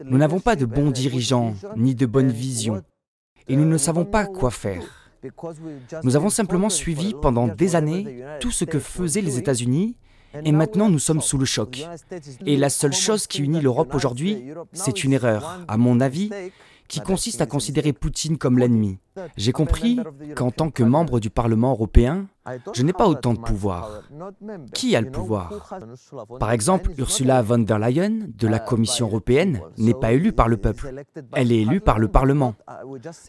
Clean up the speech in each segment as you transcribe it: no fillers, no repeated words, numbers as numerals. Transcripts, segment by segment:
Nous n'avons pas de bons dirigeants, ni de bonnes visions, et nous ne savons pas quoi faire. Nous avons simplement suivi pendant des années tout ce que faisaient les États-Unis, et maintenant nous sommes sous le choc. Et la seule chose qui unit l'Europe aujourd'hui, c'est une erreur, à mon avis, qui consiste à considérer Poutine comme l'ennemi. J'ai compris qu'en tant que membre du Parlement européen, je n'ai pas autant de pouvoir. Qui a le pouvoir? Par exemple, Ursula von der Leyen, de la Commission européenne, n'est pas élue par le peuple. Elle est élue par le Parlement.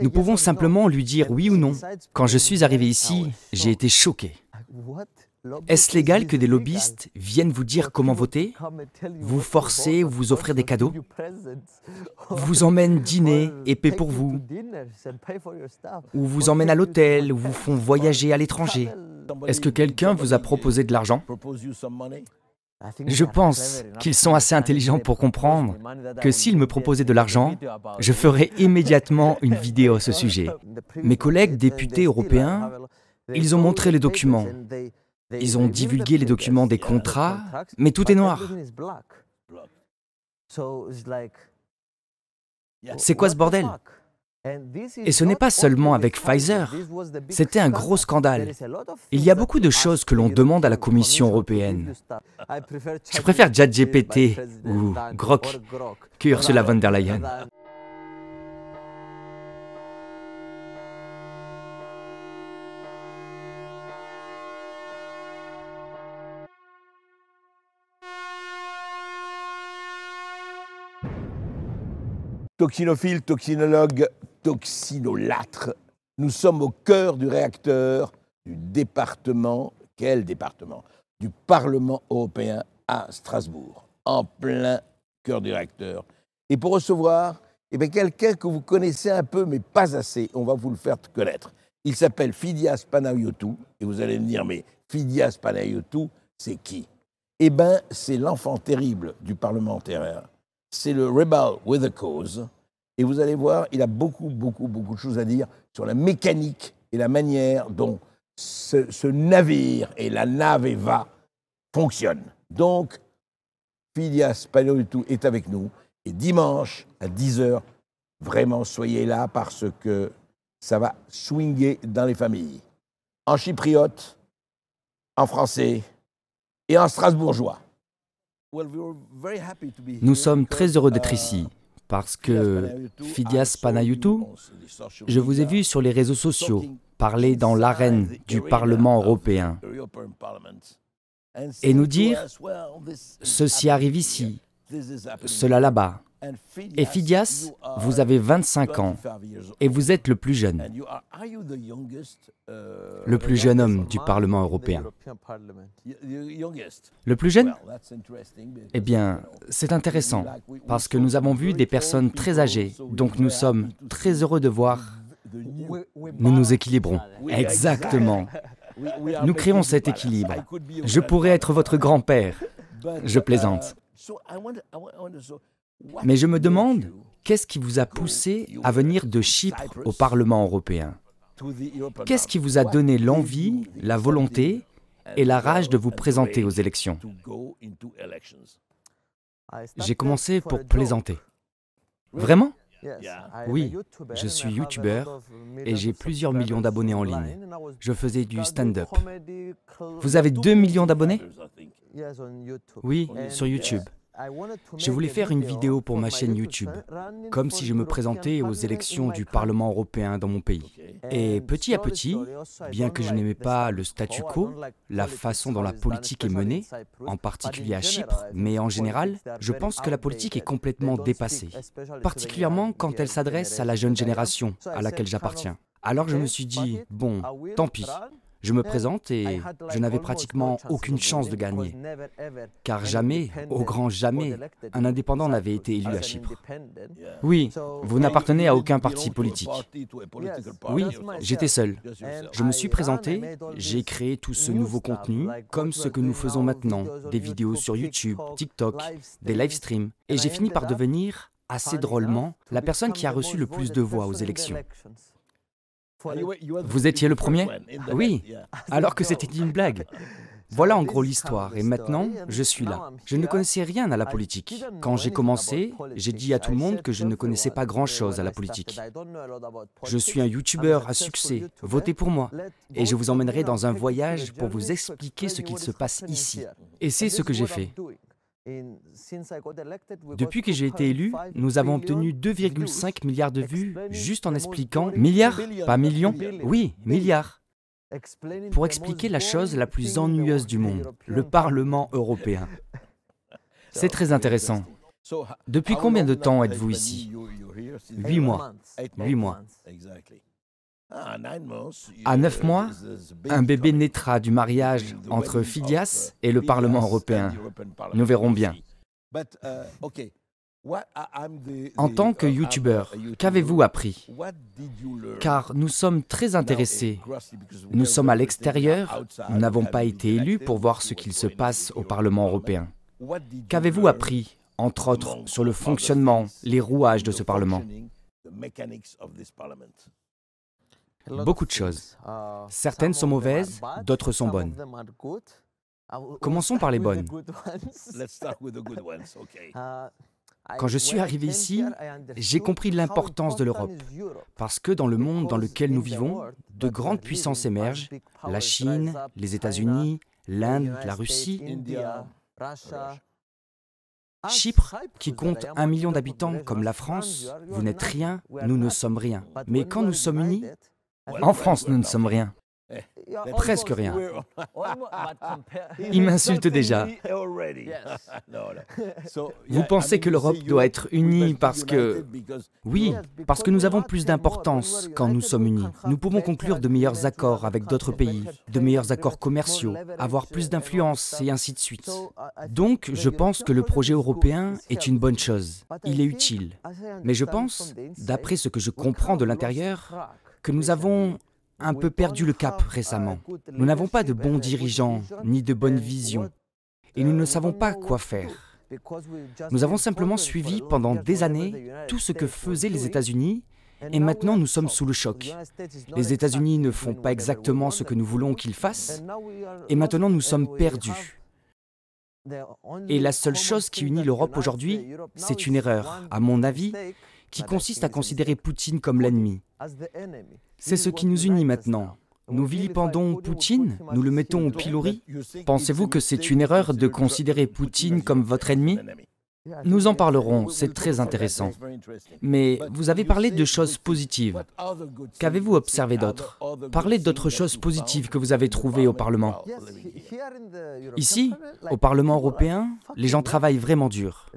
Nous pouvons simplement lui dire oui ou non. Quand je suis arrivé ici, j'ai été choqué. Est-ce légal que des lobbyistes viennent vous dire comment voter, vous forcer ou vous offrir des cadeaux, vous emmènent dîner et paient pour vous, ou vous emmènent à l'hôtel, ou vous font voyager à l'étranger? Est-ce que quelqu'un vous a proposé de l'argent? Je pense qu'ils sont assez intelligents pour comprendre que s'ils me proposaient de l'argent, je ferais immédiatement une vidéo à ce sujet. Mes collègues députés européens, ils ont montré les documents. Ils ont divulgué les documents des contrats, mais tout est noir. C'est quoi ce bordel? Et ce n'est pas seulement avec Pfizer, c'était un gros scandale. Il y a beaucoup de choses que l'on demande à la Commission européenne. Je préfère ChatGPT ou Grok que Ursula von der Leyen. Toxinophiles, toxinologues, toxinolâtres, nous sommes au cœur du réacteur du département, quel département? Du Parlement européen à Strasbourg, en plein cœur du réacteur. Et pour recevoir quelqu'un que vous connaissez un peu, mais pas assez, on va vous le faire connaître. Il s'appelle Fidias Panayotou, et vous allez me dire, mais Fidias Panayotou, c'est qui? Eh bien, c'est l'enfant terrible du parlementaire. C'est le rebel with a cause. Et vous allez voir, il a beaucoup de choses à dire sur la mécanique et la manière dont ce navire et la nave Eva fonctionnent. Donc, Fidias Panayotou est avec nous. Et dimanche, à 10h, vraiment, soyez là parce que ça va swinguer dans les familles. En chypriote, en français et en strasbourgeois. Nous sommes très heureux d'être ici, parce que Fidias Panayotou, je vous ai vu sur les réseaux sociaux parler dans l'arène du Parlement européen et nous dire « ceci arrive ici, cela là-bas ». Et Fidias, vous avez 25 ans et vous êtes le plus jeune homme du Parlement européen. Le plus jeune? Eh bien, c'est intéressant, parce que nous avons vu des personnes très âgées, donc nous sommes très heureux de voir. Nous nous équilibrons. Exactement. Nous créons cet équilibre. Je pourrais être votre grand-père. Je plaisante. Mais je me demande, qu'est-ce qui vous a poussé à venir de Chypre au Parlement européen? Qu'est-ce qui vous a donné l'envie, la volonté et la rage de vous présenter aux élections? J'ai commencé pour plaisanter. Vraiment? Oui, je suis youtubeur et j'ai plusieurs millions d'abonnés en ligne. Je faisais du stand-up. Vous avez 2 millions d'abonnés? Oui, sur YouTube. Je voulais faire une vidéo pour ma chaîne YouTube, comme si je me présentais aux élections du Parlement européen dans mon pays. Et petit à petit, bien que je n'aimais pas le statu quo, la façon dont la politique est menée, en particulier à Chypre, mais en général, je pense que la politique est complètement dépassée, particulièrement quand elle s'adresse à la jeune génération à laquelle j'appartiens. Alors je me suis dit, bon, tant pis. Je me présente et je n'avais pratiquement aucune chance de gagner, car jamais, au grand jamais, un indépendant n'avait été élu à Chypre. Oui, vous n'appartenez à aucun parti politique. Oui, j'étais seul. Je me suis présenté, j'ai créé tout ce nouveau contenu, comme ce que nous faisons maintenant, des vidéos sur YouTube, TikTok, des live streams, et j'ai fini par devenir, assez drôlement, la personne qui a reçu le plus de voix aux élections. Vous étiez le premier? Oui, alors que c'était une blague. Voilà en gros l'histoire, et maintenant, je suis là. Je ne connaissais rien à la politique. Quand j'ai commencé, j'ai dit à tout le monde que je ne connaissais pas grand-chose à la politique. Je suis un YouTuber à succès, votez pour moi. Et je vous emmènerai dans un voyage pour vous expliquer ce qu'il se passe ici. Et c'est ce que j'ai fait. Depuis que j'ai été élu, nous avons obtenu 2,5 milliards de vues juste en expliquant... Milliards? Pas millions? Oui, milliards. Pour expliquer la chose la plus ennuyeuse du monde, le Parlement européen. C'est très intéressant. Depuis combien de temps êtes-vous ici? 8 mois. 8 mois. À 9 mois, un bébé naîtra du mariage entre Phidias et le Parlement européen. Nous verrons bien. En tant que youtubeur, qu'avez-vous appris? Car nous sommes très intéressés. Nous sommes à l'extérieur, nous n'avons pas été élus pour voir ce qu'il se passe au Parlement européen. Qu'avez-vous appris, entre autres, sur le fonctionnement, les rouages de ce Parlement? Beaucoup de choses. Certaines sont mauvaises, d'autres sont bonnes. Commençons par les bonnes. Quand je suis arrivé ici, j'ai compris l'importance de l'Europe, parce que dans le monde dans lequel nous vivons, de grandes puissances émergent, la Chine, les États-Unis, l'Inde, la Russie, Chypre, qui compte 1 million d'habitants comme la France, vous n'êtes rien, nous ne sommes rien. Mais quand nous sommes unis, en France, nous ne sommes rien. Presque rien. Il m'insulte déjà. Vous pensez que l'Europe doit être unie parce que... Oui, parce que nous avons plus d'importance quand nous sommes unis. Nous pouvons conclure de meilleurs accords avec d'autres pays, de meilleurs accords commerciaux, avoir plus d'influence et ainsi de suite. Donc, je pense que le projet européen est une bonne chose. Il est utile. Mais je pense, d'après ce que je comprends de l'intérieur, que nous avons un peu perdu le cap récemment. Nous n'avons pas de bons dirigeants, ni de bonne vision, et nous ne savons pas quoi faire. Nous avons simplement suivi pendant des années tout ce que faisaient les États-Unis, et maintenant nous sommes sous le choc. Les États-Unis ne font pas exactement ce que nous voulons qu'ils fassent, et maintenant nous sommes perdus. Et la seule chose qui unit l'Europe aujourd'hui, c'est une erreur, à mon avis, qui consiste à considérer Poutine comme l'ennemi. C'est ce qui nous unit maintenant. Nous vilipendons Poutine, nous le mettons au pilori. Pensez-vous que c'est une erreur de considérer Poutine comme votre ennemi? Nous en parlerons, c'est très intéressant. Mais vous avez parlé de choses positives. Qu'avez-vous observé d'autre? Parlez d'autres choses positives que vous avez trouvées au Parlement. Ici, au Parlement européen, les gens travaillent vraiment dur.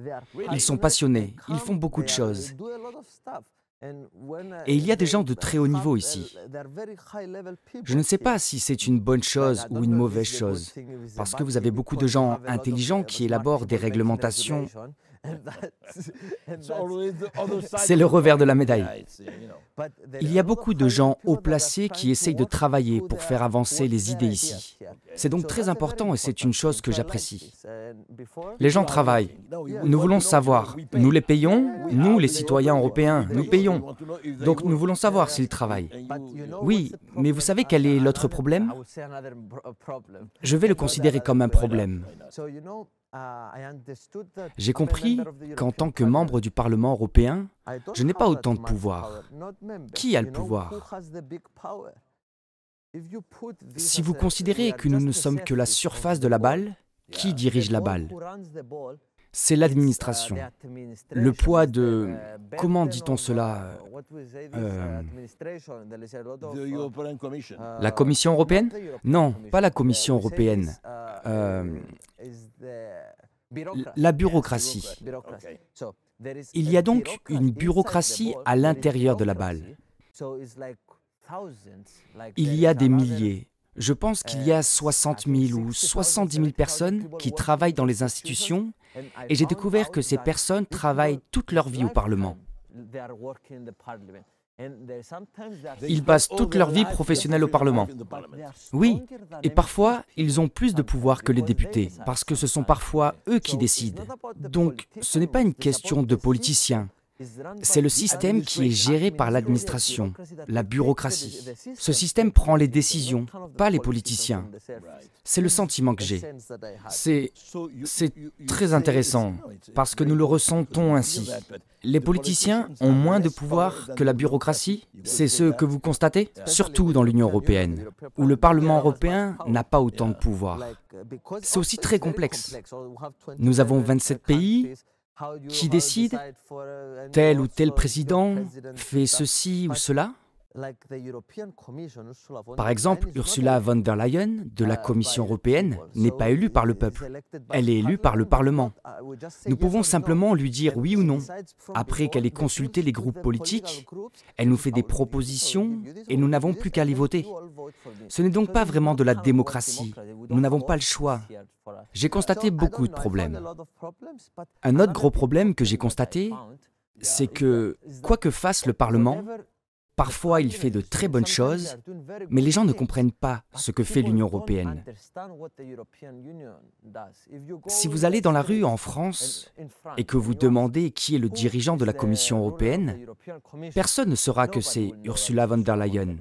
Ils sont passionnés, ils font beaucoup de choses. Et il y a des gens de très haut niveau ici. Je ne sais pas si c'est une bonne chose ou une mauvaise chose, parce que vous avez beaucoup de gens intelligents qui élaborent des réglementations. C'est le revers de la médaille. Il y a beaucoup de gens haut placés qui essayent de travailler pour faire avancer les idées ici. C'est donc très important et c'est une chose que j'apprécie. Les gens travaillent. Nous voulons savoir. Nous les payons, nous les citoyens européens, nous payons. Donc nous voulons savoir s'ils travaillent. Oui, mais vous savez quel est l'autre problème? Je vais le considérer comme un problème. J'ai compris qu'en tant que membre du Parlement européen, je n'ai pas autant de pouvoir. Qui a le pouvoir? Si vous considérez que nous ne sommes que la surface de la balle, qui dirige la balle? C'est l'administration. Le poids de... Comment dit-on cela? La Commission européenne? Non, pas la Commission européenne. La bureaucratie. Il y a donc une bureaucratie à l'intérieur de la balle. Il y a des milliers. Je pense qu'il y a 60 000 ou 70 000 personnes qui travaillent dans les institutions et j'ai découvert que ces personnes travaillent toute leur vie au Parlement. Ils passent toute leur vie professionnelle au Parlement. Oui, et parfois, ils ont plus de pouvoir que les députés, parce que ce sont parfois eux qui décident. Donc, ce n'est pas une question de politiciens, C'est le système qui est géré par l'administration, la bureaucratie. Ce système prend les décisions, pas les politiciens. C'est le sentiment que j'ai. C'est très intéressant, parce que nous le ressentons ainsi. Les politiciens ont moins de pouvoir que la bureaucratie, c'est ce que vous constatez, surtout dans l'Union européenne, où le Parlement européen n'a pas autant de pouvoir. C'est aussi très complexe. Nous avons 27 pays qui décident, tel ou tel président fait ceci ou cela. Par exemple, Ursula von der Leyen de la Commission européenne n'est pas élue par le peuple, elle est élue par le Parlement. Nous pouvons simplement lui dire oui ou non. Après qu'elle ait consulté les groupes politiques, elle nous fait des propositions et nous n'avons plus qu'à les voter. Ce n'est donc pas vraiment de la démocratie, nous n'avons pas le choix. J'ai constaté beaucoup de problèmes. Un autre gros problème que j'ai constaté, c'est que, quoi que fasse le Parlement, parfois il fait de très bonnes choses, mais les gens ne comprennent pas ce que fait l'Union européenne. Si vous allez dans la rue en France et que vous demandez qui est le dirigeant de la Commission européenne, personne ne saura que c'est Ursula von der Leyen.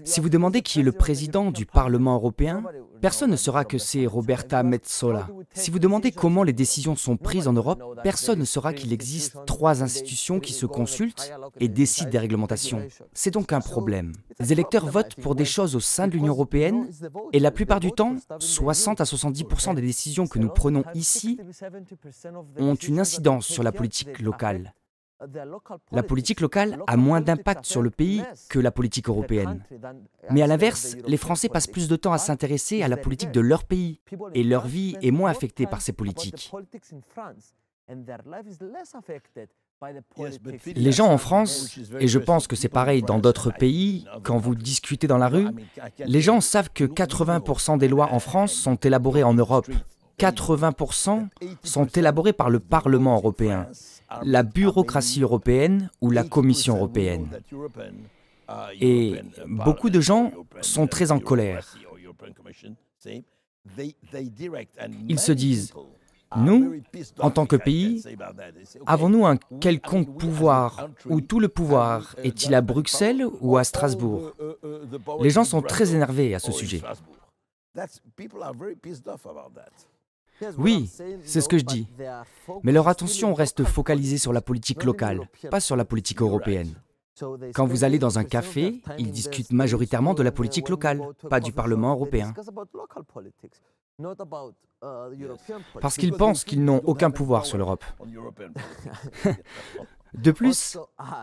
Si vous demandez qui est le président du Parlement européen, personne ne saura que c'est Roberta Metsola. Si vous demandez comment les décisions sont prises en Europe, personne ne saura qu'il existe 3 institutions qui se consultent et décident des réglementations. C'est donc un problème. Les électeurs votent pour des choses au sein de l'Union européenne et la plupart du temps, 60 à 70% des décisions que nous prenons ici ont une incidence sur la politique locale. La politique locale a moins d'impact sur le pays que la politique européenne. Mais à l'inverse, les Français passent plus de temps à s'intéresser à la politique de leur pays et leur vie est moins affectée par ces politiques. Les gens en France, et je pense que c'est pareil dans d'autres pays, quand vous discutez dans la rue, les gens savent que 80% des lois en France sont élaborées en Europe. 80% sont élaborées par le Parlement européen, la bureaucratie européenne ou la Commission européenne. Et beaucoup de gens sont très en colère. Ils se disent, nous, en tant que pays, avons-nous un quelconque pouvoir ou tout le pouvoir est-il à Bruxelles ou à Strasbourg? Les gens sont très énervés à ce sujet. Oui, c'est ce que je dis. Mais leur attention reste focalisée sur la politique locale, pas sur la politique européenne. Quand vous allez dans un café, ils discutent majoritairement de la politique locale, pas du Parlement européen. Parce qu'ils pensent qu'ils n'ont aucun pouvoir sur l'Europe. De plus,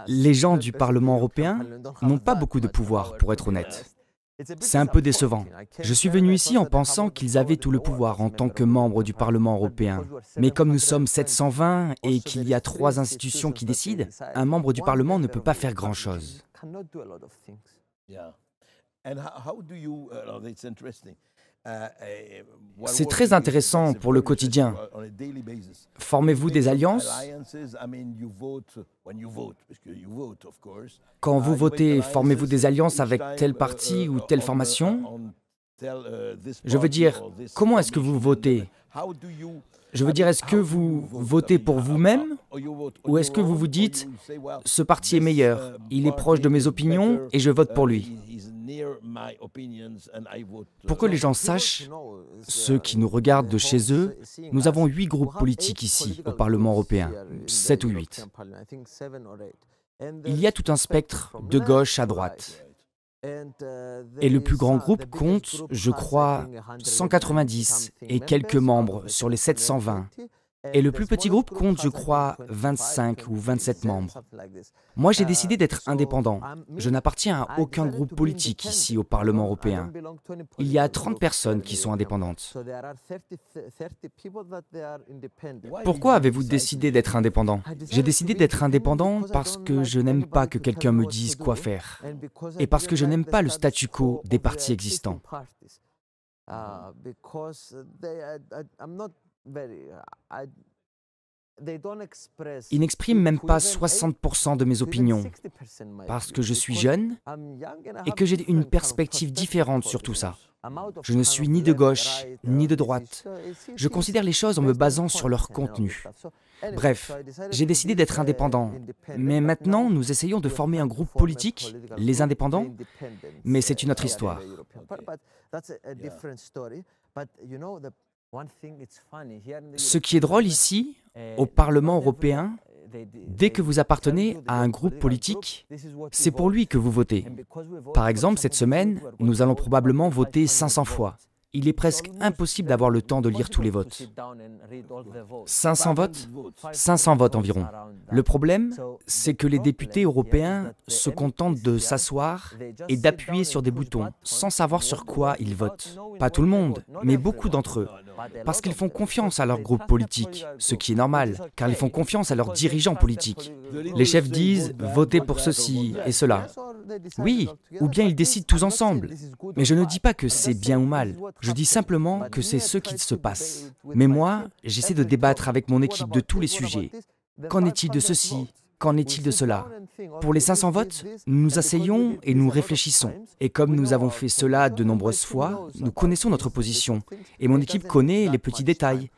les gens du Parlement européen n'ont pas beaucoup de pouvoir, pour être honnête. C'est un peu décevant. Je suis venu ici en pensant qu'ils avaient tout le pouvoir en tant que membres du Parlement européen. Mais comme nous sommes 720 et qu'il y a 3 institutions qui décident, un membre du Parlement ne peut pas faire grand-chose. C'est très intéressant pour le quotidien. Formez-vous des alliances? Quand vous votez, formez-vous des alliances avec tel parti ou telle formation? Je veux dire, comment est-ce que vous votez? Je veux dire, est-ce que vous votez pour vous-même? Ou est-ce que vous vous dites, ce parti est meilleur, il est proche de mes opinions et je vote pour lui? Pour que les gens sachent, ceux qui nous regardent de chez eux, nous avons 8 groupes politiques ici, au Parlement européen, 7 ou 8. Il y a tout un spectre de gauche à droite. Et le plus grand groupe compte, je crois, 190 et quelques membres sur les 720. Et le plus petit groupe compte, je crois, 25 ou 27 membres. Moi, j'ai décidé d'être indépendant. Je n'appartiens à aucun groupe politique ici au Parlement européen. Il y a 30 personnes qui sont indépendantes. Pourquoi avez-vous décidé d'être indépendant? J'ai décidé d'être indépendant parce que je n'aime pas que quelqu'un me dise quoi faire. Et parce que je n'aime pas le statu quo des partis existants. Ils n'expriment même pas 60% de mes opinions, parce que je suis jeune et que j'ai une perspective différente sur tout ça. Je ne suis ni de gauche, ni de droite. Je considère les choses en me basant sur leur contenu. Bref, j'ai décidé d'être indépendant. Mais maintenant, nous essayons de former un groupe politique, les indépendants, mais c'est une autre histoire. Ce qui est drôle ici, au Parlement européen, dès que vous appartenez à un groupe politique, c'est pour lui que vous votez. Par exemple, cette semaine, nous allons probablement voter 500 fois. Il est presque impossible d'avoir le temps de lire tous les votes. 500 votes 500 votes environ. Le problème, c'est que les députés européens se contentent de s'asseoir et d'appuyer sur des boutons sans savoir sur quoi ils votent. Pas tout le monde, mais beaucoup d'entre eux. Parce qu'ils font confiance à leur groupe politique, ce qui est normal, car ils font confiance à leurs dirigeants politiques. Les chefs disent « votez pour ceci et cela ». Oui, ou bien ils décident tous ensemble. Mais je ne dis pas que c'est bien ou mal. Je dis simplement que c'est ce qui se passe. Mais moi, j'essaie de débattre avec mon équipe de tous les sujets. Qu'en est-il de ceci? Qu'en est-il de cela? Pour les 500 votes, nous nous asseyons et nous réfléchissons. Et comme nous avons fait cela de nombreuses fois, nous connaissons notre position. Et mon équipe connaît les petits détails.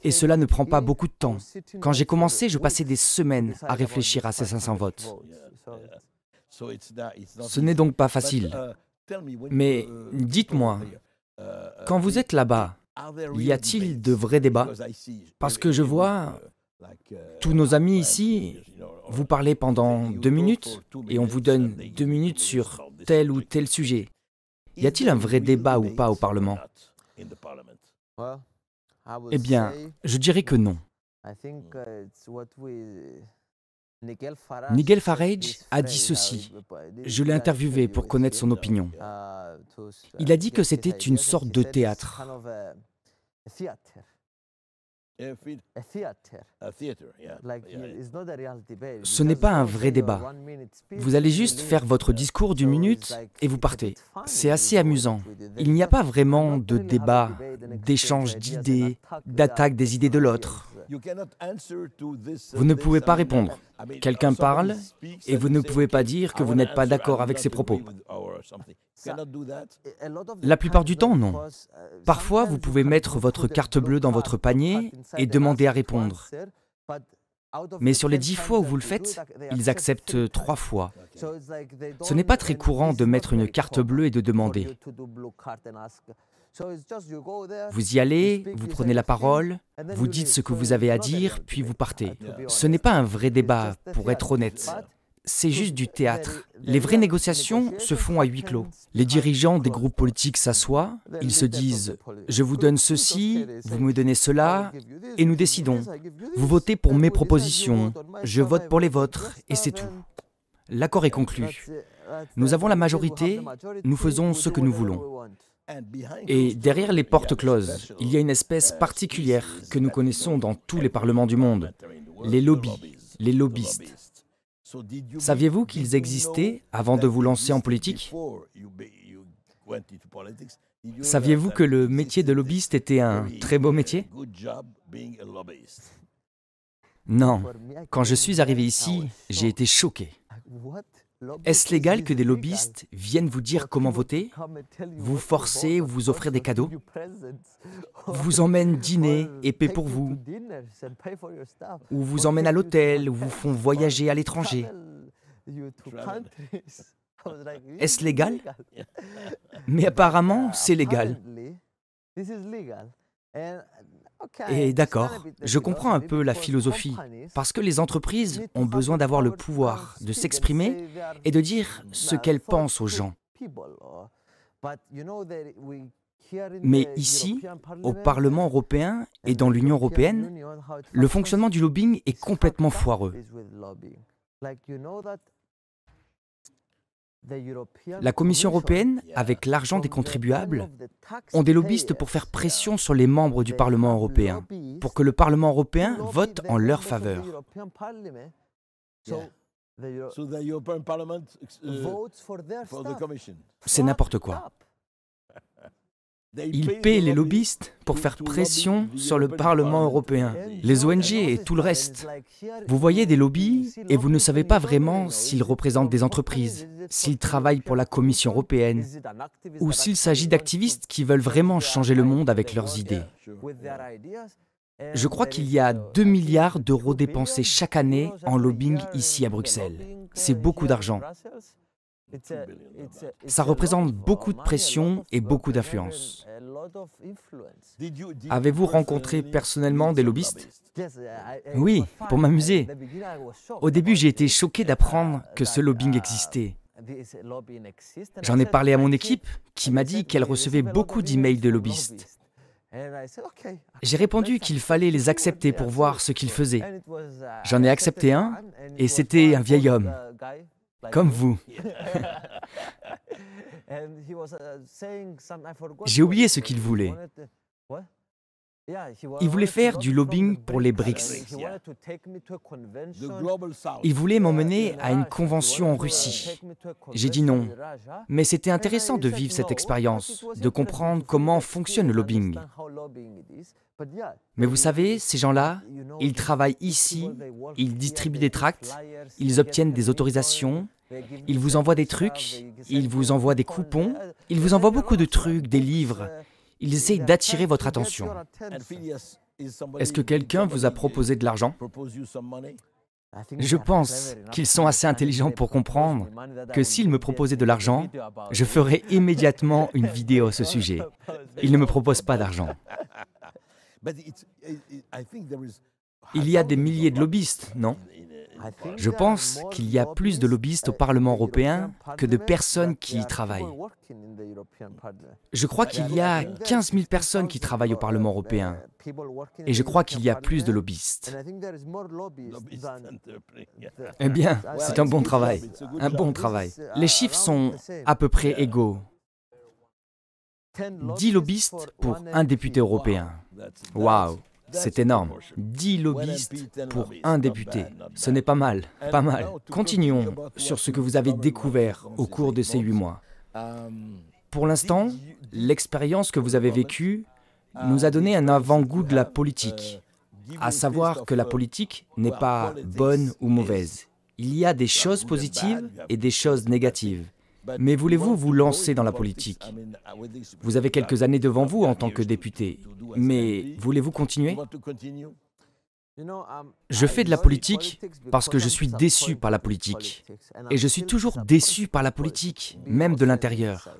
Et cela ne prend pas beaucoup de temps. Quand j'ai commencé, je passais des semaines à réfléchir à ces 500 votes. Ce n'est donc pas facile. Mais dites-moi, quand vous êtes là-bas, y a-t-il de vrais débats? Parce que je vois tous nos amis ici, vous parlez pendant 2 minutes et on vous donne 2 minutes sur tel ou tel sujet. Y a-t-il un vrai débat ou pas au Parlement? Eh bien, je dirais que non. Nigel Farage a dit ceci. Je l'ai interviewé pour connaître son opinion. Il a dit que c'était une sorte de théâtre. Ce n'est pas un vrai débat. Vous allez juste faire votre discours d'1 minute et vous partez. C'est assez amusant. Il n'y a pas vraiment de débat, d'échange d'idées, d'attaque des idées de l'autre. Vous ne pouvez pas répondre. Quelqu'un parle et vous ne pouvez pas dire que vous n'êtes pas d'accord avec ses propos. La plupart du temps, non. Parfois, vous pouvez mettre votre carte bleue dans votre panier et demander à répondre. Mais sur les 10 fois où vous le faites, ils acceptent 3 fois. Ce n'est pas très courant de mettre une carte bleue et de demander. Vous y allez, vous prenez la parole, vous dites ce que vous avez à dire, puis vous partez. Ce n'est pas un vrai débat, pour être honnête. C'est juste du théâtre. Les vraies négociations se font à huis clos. Les dirigeants des groupes politiques s'assoient, ils se disent « je vous donne ceci, vous me donnez cela, et nous décidons. Vous votez pour mes propositions, je vote pour les vôtres, et c'est tout. » L'accord est conclu. Nous avons la majorité, nous faisons ce que nous voulons. Et derrière les portes closes, il y a une espèce particulière que nous connaissons dans tous les parlements du monde, les lobbies, les lobbyistes. Saviez-vous qu'ils existaient avant de vous lancer en politique? Saviez-vous que le métier de lobbyiste était un très beau métier? Non. Quand je suis arrivé ici, j'ai été choqué. Est-ce légal que des lobbyistes viennent vous dire comment voter, vous forcer ou vous offrir des cadeaux, vous emmènent dîner et paient pour vous, ou vous emmènent à l'hôtel, ou vous font voyager à l'étranger? Est-ce légal? Mais apparemment, c'est légal. Et d'accord, je comprends un peu la philosophie, parce que les entreprises ont besoin d'avoir le pouvoir de s'exprimer et de dire ce qu'elles pensent aux gens. Mais ici, au Parlement européen et dans l'Union européenne, le fonctionnement du lobbying est complètement foireux. La Commission européenne, avec l'argent des contribuables, ont des lobbyistes pour faire pression sur les membres du Parlement européen, pour que le Parlement européen vote en leur faveur. C'est n'importe quoi. Ils paient les lobbyistes pour faire pression sur le Parlement européen, les ONG et tout le reste. Vous voyez des lobbies et vous ne savez pas vraiment s'ils représentent des entreprises, s'ils travaillent pour la Commission européenne ou s'il s'agit d'activistes qui veulent vraiment changer le monde avec leurs idées. Je crois qu'il y a 2 milliards d'euros dépensés chaque année en lobbying ici à Bruxelles. C'est beaucoup d'argent. Ça représente beaucoup de pression et beaucoup d'influence. Avez-vous rencontré personnellement des lobbyistes? Oui, pour m'amuser. Au début, j'ai été choqué d'apprendre que ce lobbying existait. J'en ai parlé à mon équipe, qui m'a dit qu'elle recevait beaucoup d'emails de lobbyistes. J'ai répondu qu'il fallait les accepter pour voir ce qu'ils faisaient. J'en ai accepté un, et c'était un vieil homme, comme vous. J'ai oublié ce qu'il voulait. Il voulait faire du lobbying pour les BRICS. Il voulait m'emmener à une convention en Russie. J'ai dit non. Mais c'était intéressant de vivre cette expérience, de comprendre comment fonctionne le lobbying. Mais vous savez, ces gens-là, ils travaillent ici, ils distribuent des tracts, ils obtiennent des autorisations, ils vous envoient des trucs, ils vous envoient des coupons, ils vous envoient beaucoup de trucs, des livres. Ils essayent d'attirer votre attention. Est-ce que quelqu'un vous a proposé de l'argent? Je pense qu'ils sont assez intelligents pour comprendre que s'ils me proposaient de l'argent, je ferais immédiatement une vidéo à ce sujet. Ils ne me proposent pas d'argent. Il y a des milliers de lobbyistes, non? Je pense qu'il y a plus de lobbyistes au Parlement européen que de personnes qui y travaillent. Je crois qu'il y a 15 000 personnes qui travaillent au Parlement européen. Et je crois qu'il y a plus de lobbyistes. Eh bien, c'est un bon travail. Un bon travail. Les chiffres sont à peu près égaux. 10 lobbyistes pour un député européen. Waouh! C'est énorme. 10 lobbyistes pour un député. Ce n'est pas mal, pas mal. Continuons sur ce que vous avez découvert au cours de ces 8 mois. Pour l'instant, l'expérience que vous avez vécue nous a donné un avant-goût de la politique, à savoir que la politique n'est pas bonne ou mauvaise. Il y a des choses positives et des choses négatives. Mais voulez-vous vous lancer dans la politique? Vous avez quelques années devant vous en tant que député, mais voulez-vous continuer? Je fais de la politique parce que je suis déçu par la politique. Et je suis toujours déçu par la politique, même de l'intérieur.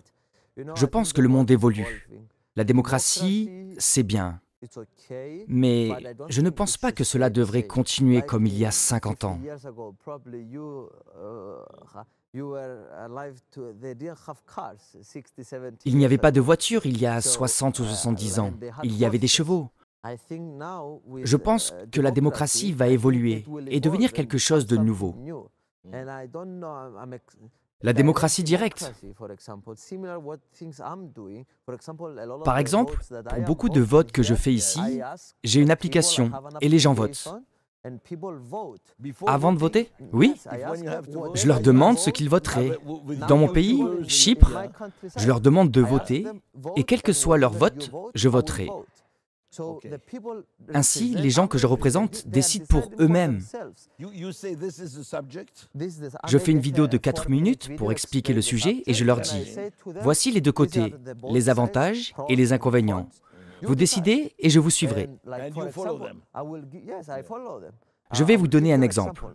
Je pense que le monde évolue. La démocratie, c'est bien. Mais je ne pense pas que cela devrait continuer comme il y a 50 ans. Il n'y avait pas de voiture il y a 60 ou 70 ans. Il y avait des chevaux. Je pense que la démocratie va évoluer et devenir quelque chose de nouveau. La démocratie directe. Par exemple, pour beaucoup de votes que je fais ici, j'ai une application et les gens votent. Avant de voter? Oui. Je leur demande ce qu'ils voteraient. Dans mon pays, Chypre, je leur demande de voter et quel que soit leur vote, je voterai. Ainsi, les gens que je représente décident pour eux-mêmes. Je fais une vidéo de 4 minutes pour expliquer le sujet et je leur dis « Voici les deux côtés, les avantages et les inconvénients. Vous décidez et je vous suivrai. » Je vais vous donner un exemple.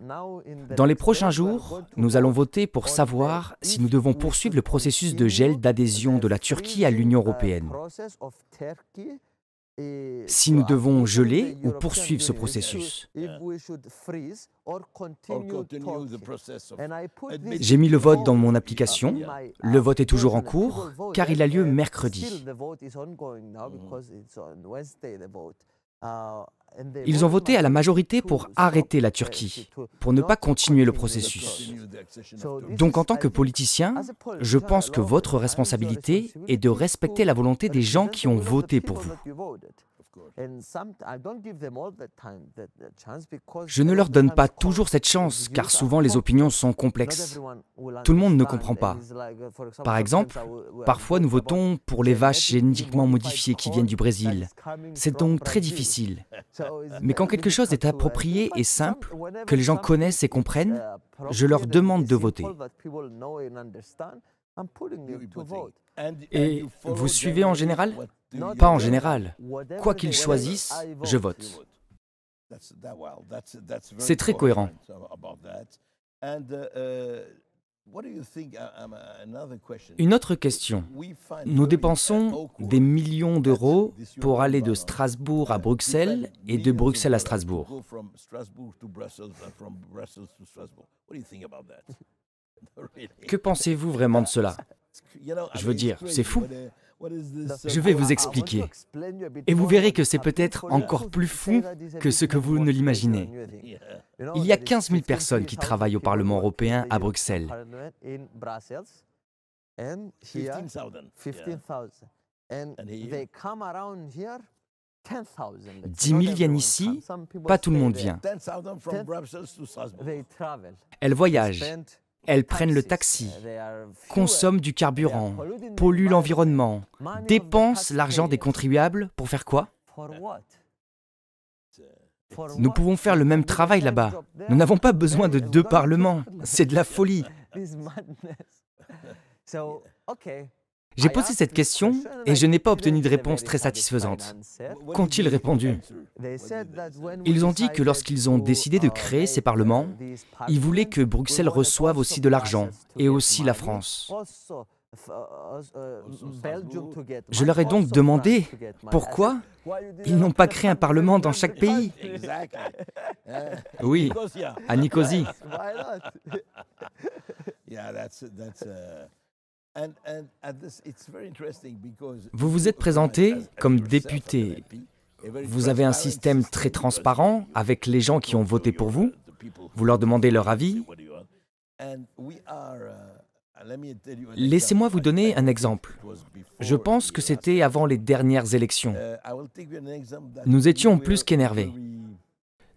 Dans les prochains jours, nous allons voter pour savoir si nous devons poursuivre le processus de gel d'adhésion de la Turquie à l'Union européenne. Si nous devons geler ou poursuivre ce processus. J'ai mis le vote dans mon application. Le vote est toujours en cours, car il a lieu mercredi. Ils ont voté à la majorité pour arrêter la Turquie, pour ne pas continuer le processus. Donc en tant que politicien, je pense que votre responsabilité est de respecter la volonté des gens qui ont voté pour vous. Je ne leur donne pas toujours cette chance, car souvent les opinions sont complexes. Tout le monde ne comprend pas. Par exemple, parfois nous votons pour les vaches génétiquement modifiées qui viennent du Brésil. C'est donc très difficile. Mais quand quelque chose est approprié et simple, que les gens connaissent et comprennent, je leur demande de voter. Et vous suivez en général? Pas en général. Quoi qu'ils choisissent, je vote. C'est très cohérent. Une autre question. Nous dépensons des millions d'euros pour aller de Strasbourg à Bruxelles et de Bruxelles à Strasbourg. Que pensez-vous vraiment de cela? Je veux dire, c'est fou. Je vais vous expliquer. Et vous verrez que c'est peut-être encore plus fou que ce que vous ne l'imaginez. Il y a 15 000 personnes qui travaillent au Parlement européen à Bruxelles. 10 000 viennent ici, pas tout le monde vient. Elles voyagent, elles prennent le taxi, consomment du carburant, polluent l'environnement, dépensent l'argent des contribuables pour faire quoi? Nous pouvons faire le même travail là-bas. Nous n'avons pas besoin de 2 parlements. C'est de la folie. J'ai posé cette question et je n'ai pas obtenu de réponse très satisfaisante. Qu'ont-ils répondu? Ils ont dit que lorsqu'ils ont décidé de créer ces parlements, ils voulaient que Bruxelles reçoive aussi de l'argent, et aussi la France. Je leur ai donc demandé pourquoi ils n'ont pas créé un parlement dans chaque pays. Oui, à Nicosie. Vous vous êtes présenté comme député. Vous avez un système très transparent avec les gens qui ont voté pour vous. Vous leur demandez leur avis. Laissez-moi vous donner un exemple. Je pense que c'était avant les dernières élections. Nous étions plus qu'énervés.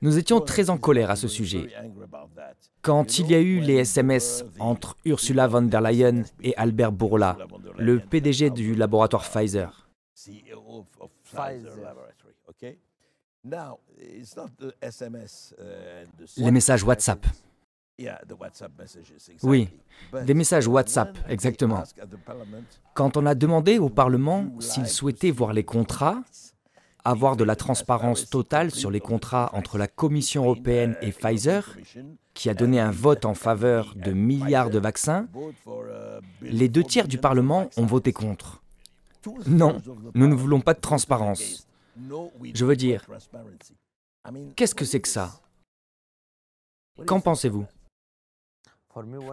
Nous étions très en colère à ce sujet. Quand il y a eu les SMS entre Ursula von der Leyen et Albert Bourla, le PDG du laboratoire Pfizer. Les messages WhatsApp. Oui, des messages WhatsApp, exactement. Quand on a demandé au Parlement s'il souhaitait voir les contrats, avoir de la transparence totale sur les contrats entre la Commission européenne et Pfizer, qui a donné un vote en faveur de milliards de vaccins, les 2/3 du Parlement ont voté contre. Non, nous ne voulons pas de transparence. Je veux dire, qu'est-ce que c'est que ça? Qu'en pensez-vous?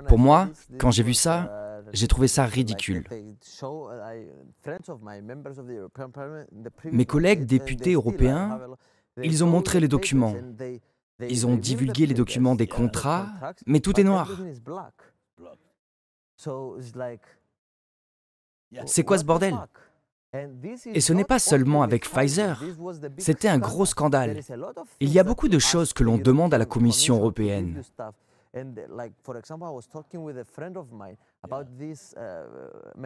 Pour moi, quand j'ai vu ça, j'ai trouvé ça ridicule. Mes collègues députés européens, ils ont montré les documents. Ils ont divulgué les documents des contrats, mais tout est noir. C'est quoi ce bordel? Et ce n'est pas seulement avec Pfizer. C'était un gros scandale. Il y a beaucoup de choses que l'on demande à la Commission européenne.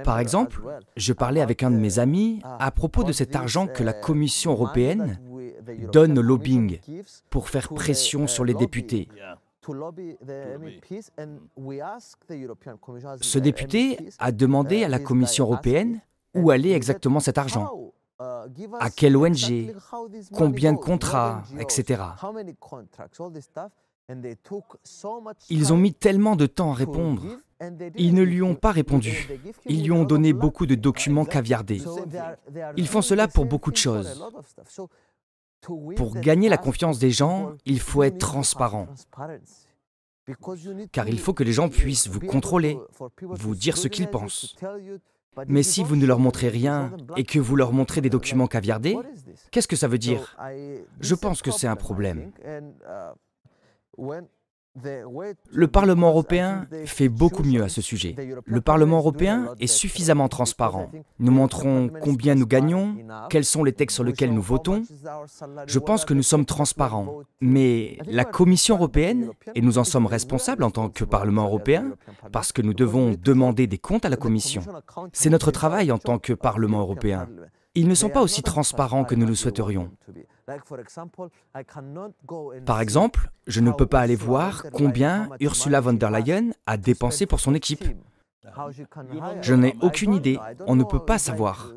Par exemple, je parlais avec un de mes amis à propos de cet argent que la Commission européenne donne au lobbying pour faire pression sur les députés. Ce député a demandé à la Commission européenne où allait exactement cet argent, à quelle ONG, combien de contrats, etc. Ils ont mis tellement de temps à répondre. Ils ne lui ont pas répondu. Ils lui ont donné beaucoup de documents caviardés. Ils font cela pour beaucoup de choses. Pour gagner la confiance des gens, il faut être transparent. Car il faut que les gens puissent vous contrôler, vous dire ce qu'ils pensent. Mais si vous ne leur montrez rien et que vous leur montrez des documents caviardés, qu'est-ce que ça veut dire? Je pense que c'est un problème. Le Parlement européen fait beaucoup mieux à ce sujet. Le Parlement européen est suffisamment transparent. Nous montrons combien nous gagnons, quels sont les textes sur lesquels nous votons. Je pense que nous sommes transparents. Mais la Commission européenne, et nous en sommes responsables en tant que Parlement européen, parce que nous devons demander des comptes à la Commission. C'est notre travail en tant que Parlement européen. Ils ne sont pas aussi transparents que nous le souhaiterions. Par exemple, je ne peux pas aller voir combien Ursula von der Leyen a dépensé pour son équipe. Je n'ai aucune idée, on ne peut pas savoir.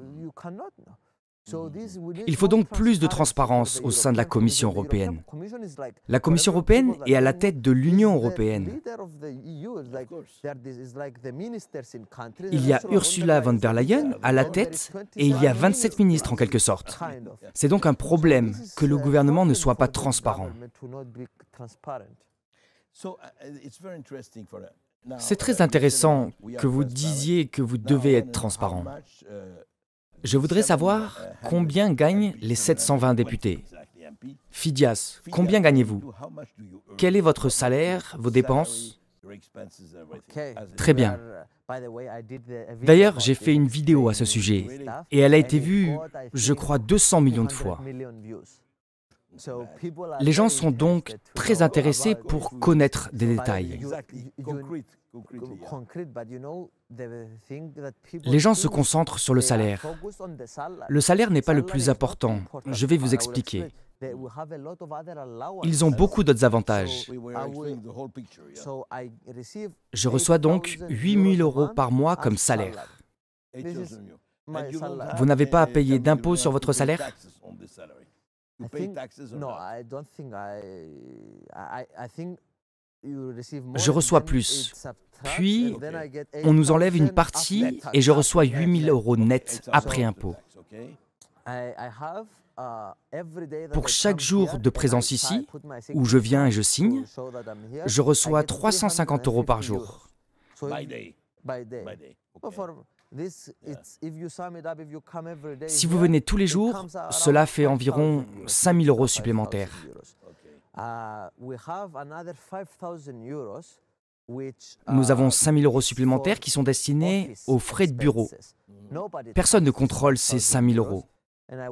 Il faut donc plus de transparence au sein de la Commission européenne. La Commission européenne est à la tête de l'Union européenne. Il y a Ursula von der Leyen à la tête et il y a 27 ministres en quelque sorte. C'est donc un problème que le gouvernement ne soit pas transparent. C'est très intéressant que vous disiez que vous devez être transparent. Je voudrais savoir combien gagnent les 720 députés. Phidias, combien gagnez-vous? Quel est votre salaire, vos dépenses? Très bien. D'ailleurs, j'ai fait une vidéo à ce sujet et elle a été vue, je crois, 200 millions de fois. Les gens sont donc très intéressés pour connaître des détails. Les gens se concentrent sur le salaire. Le salaire n'est pas le plus important. Je vais vous expliquer. Ils ont beaucoup d'autres avantages. Je reçois donc 8 000 € par mois comme salaire. Vous n'avez pas à payer d'impôts sur votre salaire? Je reçois plus. Puis, on nous enlève une partie et je reçois 8 000 € net après impôt. Pour chaque jour de présence ici, où je viens et je signe, je reçois 350 € par jour. Si vous venez tous les jours, cela fait environ 5 000 € supplémentaires. Nous avons 5 000 € supplémentaires qui sont destinés aux frais de bureau. Personne ne contrôle ces 5 000 €.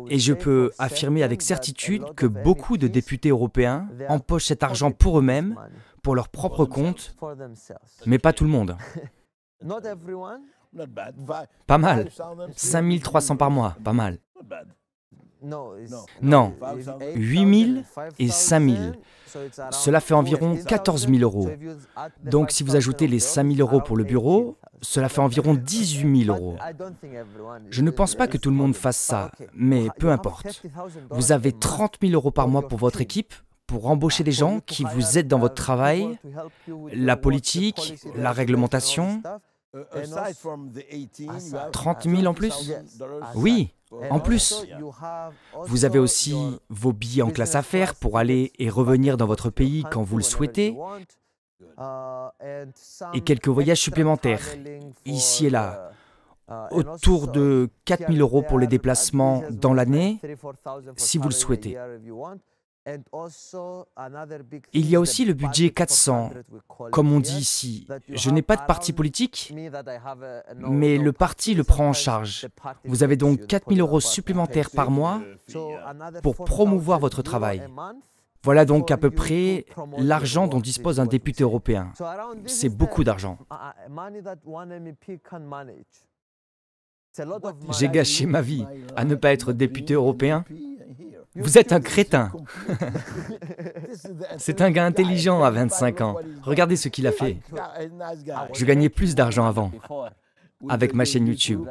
Et je peux affirmer avec certitude que beaucoup de députés européens empochent cet argent pour eux-mêmes, pour leur propre compte, mais pas tout le monde. Pas mal. 5 300 par mois, pas mal. Non, 8 000 et 5 000. Cela fait environ 14 000 €. Donc si vous ajoutez les 5 000 € pour le bureau, cela fait environ 18 000 €. Je ne pense pas que tout le monde fasse ça, mais peu importe. Vous avez 30 000 € par mois pour votre équipe, pour embaucher des gens qui vous aident dans votre travail, la politique, la réglementation. 30 000 en plus? Oui, en plus. Vous avez aussi vos billets en classe affaires pour aller et revenir dans votre pays quand vous le souhaitez, et quelques voyages supplémentaires, ici et là. Autour de 4 000 € pour les déplacements dans l'année, si vous le souhaitez. Il y a aussi le budget 400, comme on dit ici. Je n'ai pas de parti politique, mais le parti le prend en charge. Vous avez donc 4 000 € supplémentaires par mois pour promouvoir votre travail. Voilà donc à peu près l'argent dont dispose un député européen. C'est beaucoup d'argent. J'ai gâché ma vie à ne pas être député européen. Vous êtes un crétin. C'est un gars intelligent à 25 ans. Regardez ce qu'il a fait. Je gagnais plus d'argent avant, avec ma chaîne YouTube.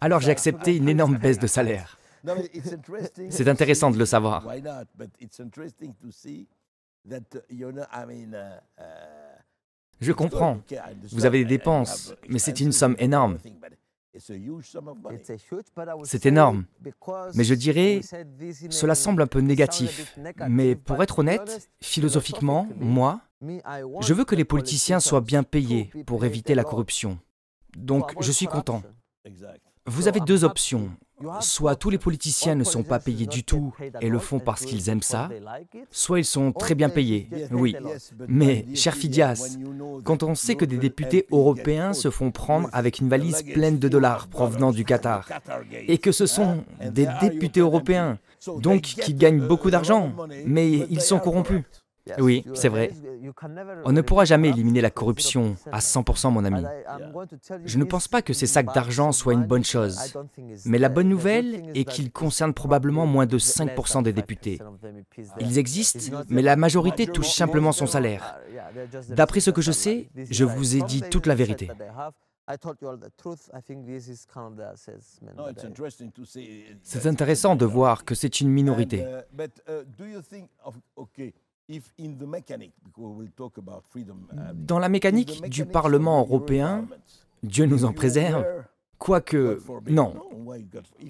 Alors j'ai accepté une énorme baisse de salaire. C'est intéressant de le savoir. Je comprends. Vous avez des dépenses, mais c'est une somme énorme. C'est énorme, mais je dirais, cela semble un peu négatif. Mais pour être honnête, philosophiquement, moi, je veux que les politiciens soient bien payés pour éviter la corruption. Donc, je suis content. Vous avez deux options. soit tous les politiciens ne sont pas payés du tout et le font parce qu'ils aiment ça, soit ils sont très bien payés, oui. Mais, cher Phidias, quand on sait que des députés européens se font prendre avec une valise pleine de dollars provenant du Qatar, et que ce sont des députés européens, donc qui gagnent beaucoup d'argent, mais ils sont corrompus. Oui, c'est vrai. On ne pourra jamais éliminer la corruption à 100%, mon ami. Je ne pense pas que ces sacs d'argent soient une bonne chose. Mais la bonne nouvelle est qu'ils concernent probablement moins de 5% des députés. Ils existent, mais la majorité touche simplement son salaire. D'après ce que je sais, je vous ai dit toute la vérité. C'est intéressant de voir que c'est une minorité. Dans la mécanique du Parlement européen, Dieu nous en préserve, quoique, non.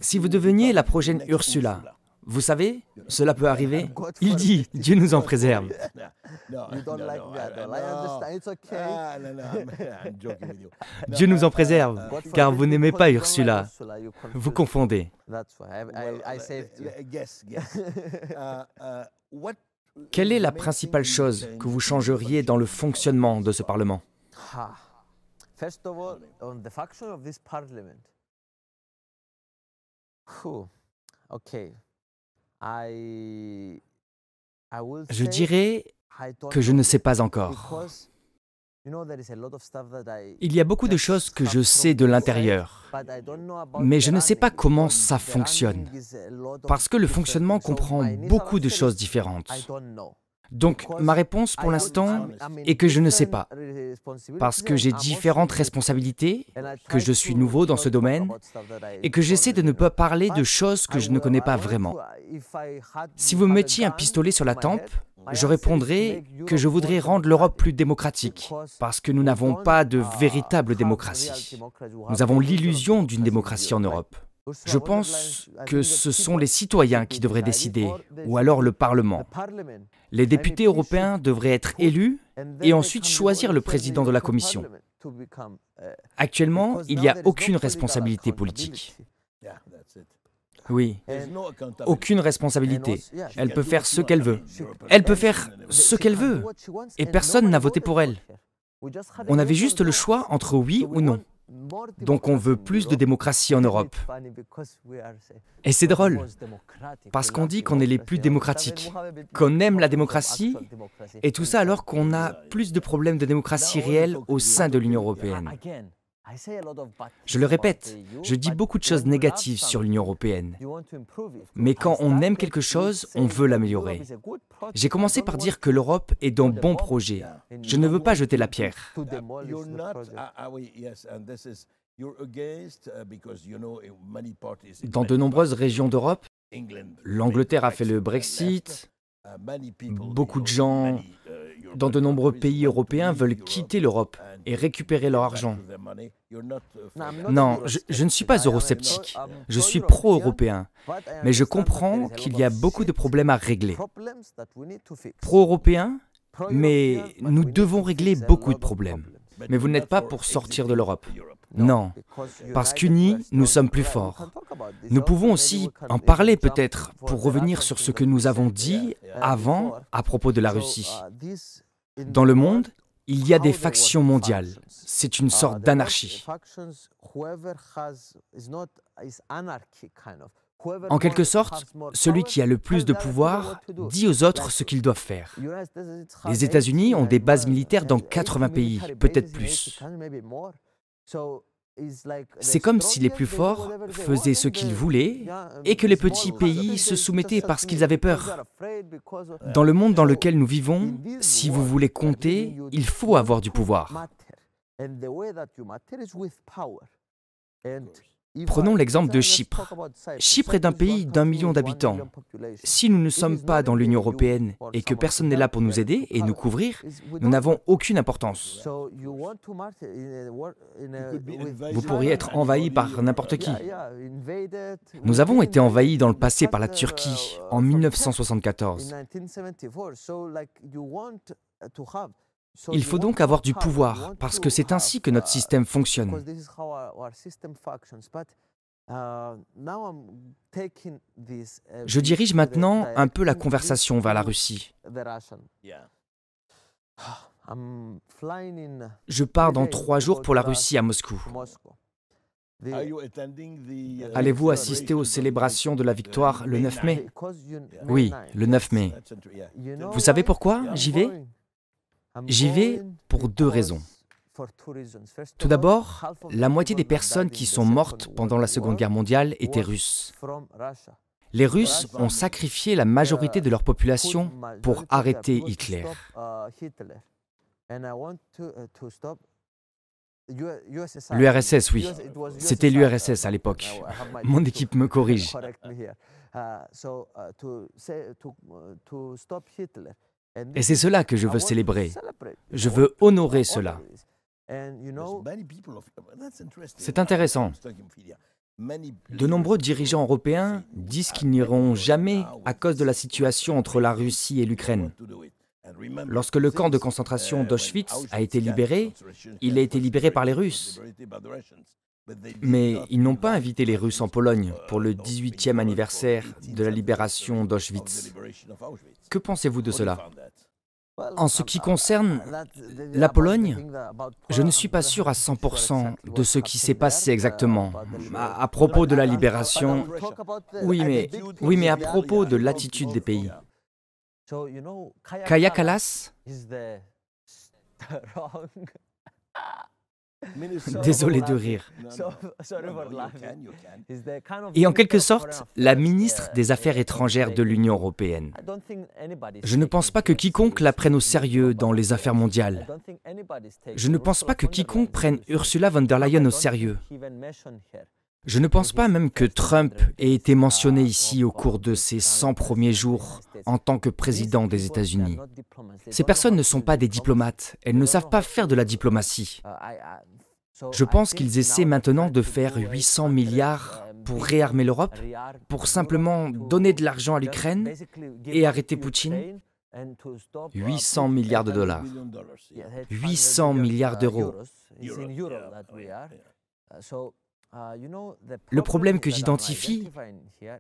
Si vous deveniez la prochaine Ursula, vous savez, cela peut arriver. Il dit, Dieu nous en préserve. Dieu nous en préserve, car vous n'aimez pas Ursula. Vous confondez. Quelle est la principale chose que vous changeriez dans le fonctionnement de ce Parlement? Je dirais que je ne sais pas encore. Il y a beaucoup de choses que je sais de l'intérieur, mais je ne sais pas comment ça fonctionne, parce que le fonctionnement comprend beaucoup de choses différentes. Donc, ma réponse pour l'instant est que je ne sais pas, parce que j'ai différentes responsabilités, que je suis nouveau dans ce domaine, et que j'essaie de ne pas parler de choses que je ne connais pas vraiment. Si vous me mettiez un pistolet sur la tempe, je répondrais que je voudrais rendre l'Europe plus démocratique, parce que nous n'avons pas de véritable démocratie. Nous avons l'illusion d'une démocratie en Europe. Je pense que ce sont les citoyens qui devraient décider, ou alors le Parlement. Les députés européens devraient être élus et ensuite choisir le président de la Commission. Actuellement, il n'y a aucune responsabilité politique. Oui, aucune responsabilité. Elle peut faire ce qu'elle veut. Elle peut faire ce qu'elle veut. Et personne n'a voté pour elle. On avait juste le choix entre oui ou non. Donc on veut plus de démocratie en Europe. Et c'est drôle, parce qu'on dit qu'on est les plus démocratiques, qu'on aime la démocratie, et tout ça alors qu'on a plus de problèmes de démocratie réelle au sein de l'Union européenne. Je le répète, je dis beaucoup de choses négatives sur l'Union européenne. Mais quand on aime quelque chose, on veut l'améliorer. J'ai commencé par dire que l'Europe est dans bons projets. Je ne veux pas jeter la pierre. Dans de nombreuses régions d'Europe, l'Angleterre a fait le Brexit. Beaucoup de gens dans de nombreux pays européens veulent quitter l'Europe et récupérer leur argent. Non, je ne suis pas eurosceptique. Je suis pro-européen. Mais je comprends qu'il y a beaucoup de problèmes à régler. Pro-européen, mais nous devons régler beaucoup de problèmes. Mais vous n'êtes pas pour sortir de l'Europe. Non, parce qu'unis, nous sommes plus forts. Nous pouvons aussi en parler peut-être pour revenir sur ce que nous avons dit avant à propos de la Russie. Dans le monde, il y a des factions mondiales. C'est une sorte d'anarchie. En quelque sorte, celui qui a le plus de pouvoir dit aux autres ce qu'ils doivent faire. Les États-Unis ont des bases militaires dans 80 pays, peut-être plus. C'est comme si les plus forts faisaient ce qu'ils voulaient et que les petits pays se soumettaient parce qu'ils avaient peur. Dans le monde dans lequel nous vivons, si vous voulez compter, il faut avoir du pouvoir. Prenons l'exemple de Chypre. Chypre est un pays d'1 million d'habitants. Si nous ne sommes pas dans l'Union européenne et que personne n'est là pour nous aider et nous couvrir, nous n'avons aucune importance. Vous pourriez être envahi par n'importe qui. Nous avons été envahis dans le passé par la Turquie en 1974. Il faut donc avoir du pouvoir, parce que c'est ainsi que notre système fonctionne. Je dirige maintenant un peu la conversation vers la Russie. Je pars dans 3 jours pour la Russie à Moscou. Allez-vous assister aux célébrations de la victoire le 9 mai? Oui, le 9 mai. Vous savez pourquoi j'y vais? J'y vais pour 2 raisons. Tout d'abord, la moitié des personnes qui sont mortes pendant la Seconde Guerre mondiale étaient russes. Les Russes ont sacrifié la majorité de leur population pour arrêter Hitler. L'URSS, oui. C'était l'URSS à l'époque. Mon équipe me corrige. Et c'est cela que je veux célébrer. Je veux honorer cela. C'est intéressant. De nombreux dirigeants européens disent qu'ils n'iront jamais à cause de la situation entre la Russie et l'Ukraine. Lorsque le camp de concentration d'Auschwitz a été libéré, il a été libéré par les Russes. Mais ils n'ont pas invité les Russes en Pologne pour le 18e anniversaire de la libération d'Auschwitz. Que pensez-vous de cela? En ce qui concerne la Pologne, je ne suis pas sûr à 100% de ce qui s'est passé exactement. À propos de la libération, oui, mais à propos de l'attitude des pays. Kaja Kallas, désolé de rire, est en quelque sorte la ministre des Affaires étrangères de l'Union européenne. Je ne pense pas que quiconque la prenne au sérieux dans les affaires mondiales. Je ne pense pas que quiconque prenne Ursula von der Leyen au sérieux. Je ne pense pas même que Trump ait été mentionné ici au cours de ses 100 premiers jours en tant que président des États-Unis. Ces personnes ne sont pas des diplomates, elles ne savent pas faire de la diplomatie. Je pense qu'ils essaient maintenant de faire 800 milliards pour réarmer l'Europe, pour simplement donner de l'argent à l'Ukraine et arrêter Poutine. 800 milliards de dollars. 800 milliards d'euros. Le problème que j'identifie,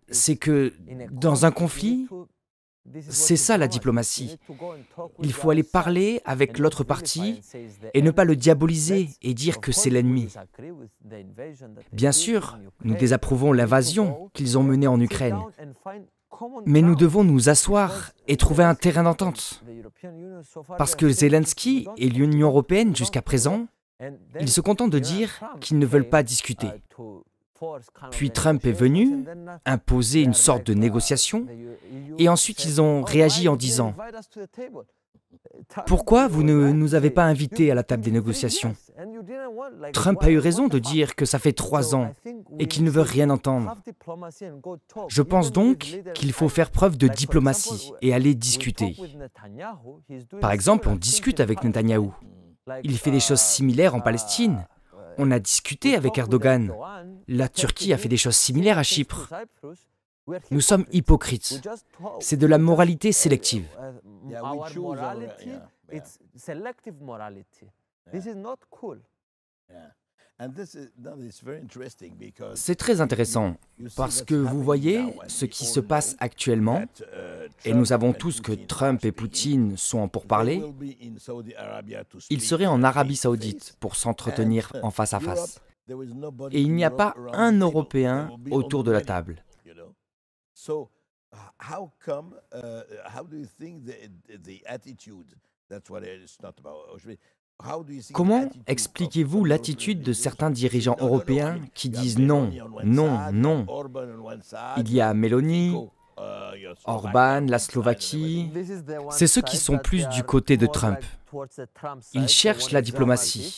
c'est que dans un conflit, c'est ça la diplomatie. Il faut aller parler avec l'autre partie et ne pas le diaboliser et dire que c'est l'ennemi. Bien sûr, nous désapprouvons l'invasion qu'ils ont menée en Ukraine. Mais nous devons nous asseoir et trouver un terrain d'entente. Parce que Zelensky et l'Union européenne, jusqu'à présent, ils se contentent de dire qu'ils ne veulent pas discuter. Puis Trump est venu imposer une sorte de négociation et ensuite ils ont réagi en disant « Pourquoi vous ne nous avez pas invités à la table des négociations ?» Trump a eu raison de dire que ça fait 3 ans et qu'il ne veut rien entendre. Je pense donc qu'il faut faire preuve de diplomatie et aller discuter. Par exemple, on discute avec Netanyahou. Il fait des choses similaires en Palestine. On a discuté avec Erdogan. La Turquie a fait des choses similaires à Chypre. Nous sommes hypocrites. C'est de la moralité sélective. C'est très intéressant parce que vous voyez ce qui se passe actuellement, et nous savons tous que Trump et Poutine sont en pourparlers. Ils seraient en Arabie Saoudite pour s'entretenir en face à face. Et il n'y a pas un Européen autour de la table. Comment expliquez-vous l'attitude de certains dirigeants européens qui disent non, non, non? Il y a Meloni, Orban, la Slovaquie. C'est ceux qui sont plus du côté de Trump. Ils cherchent la diplomatie.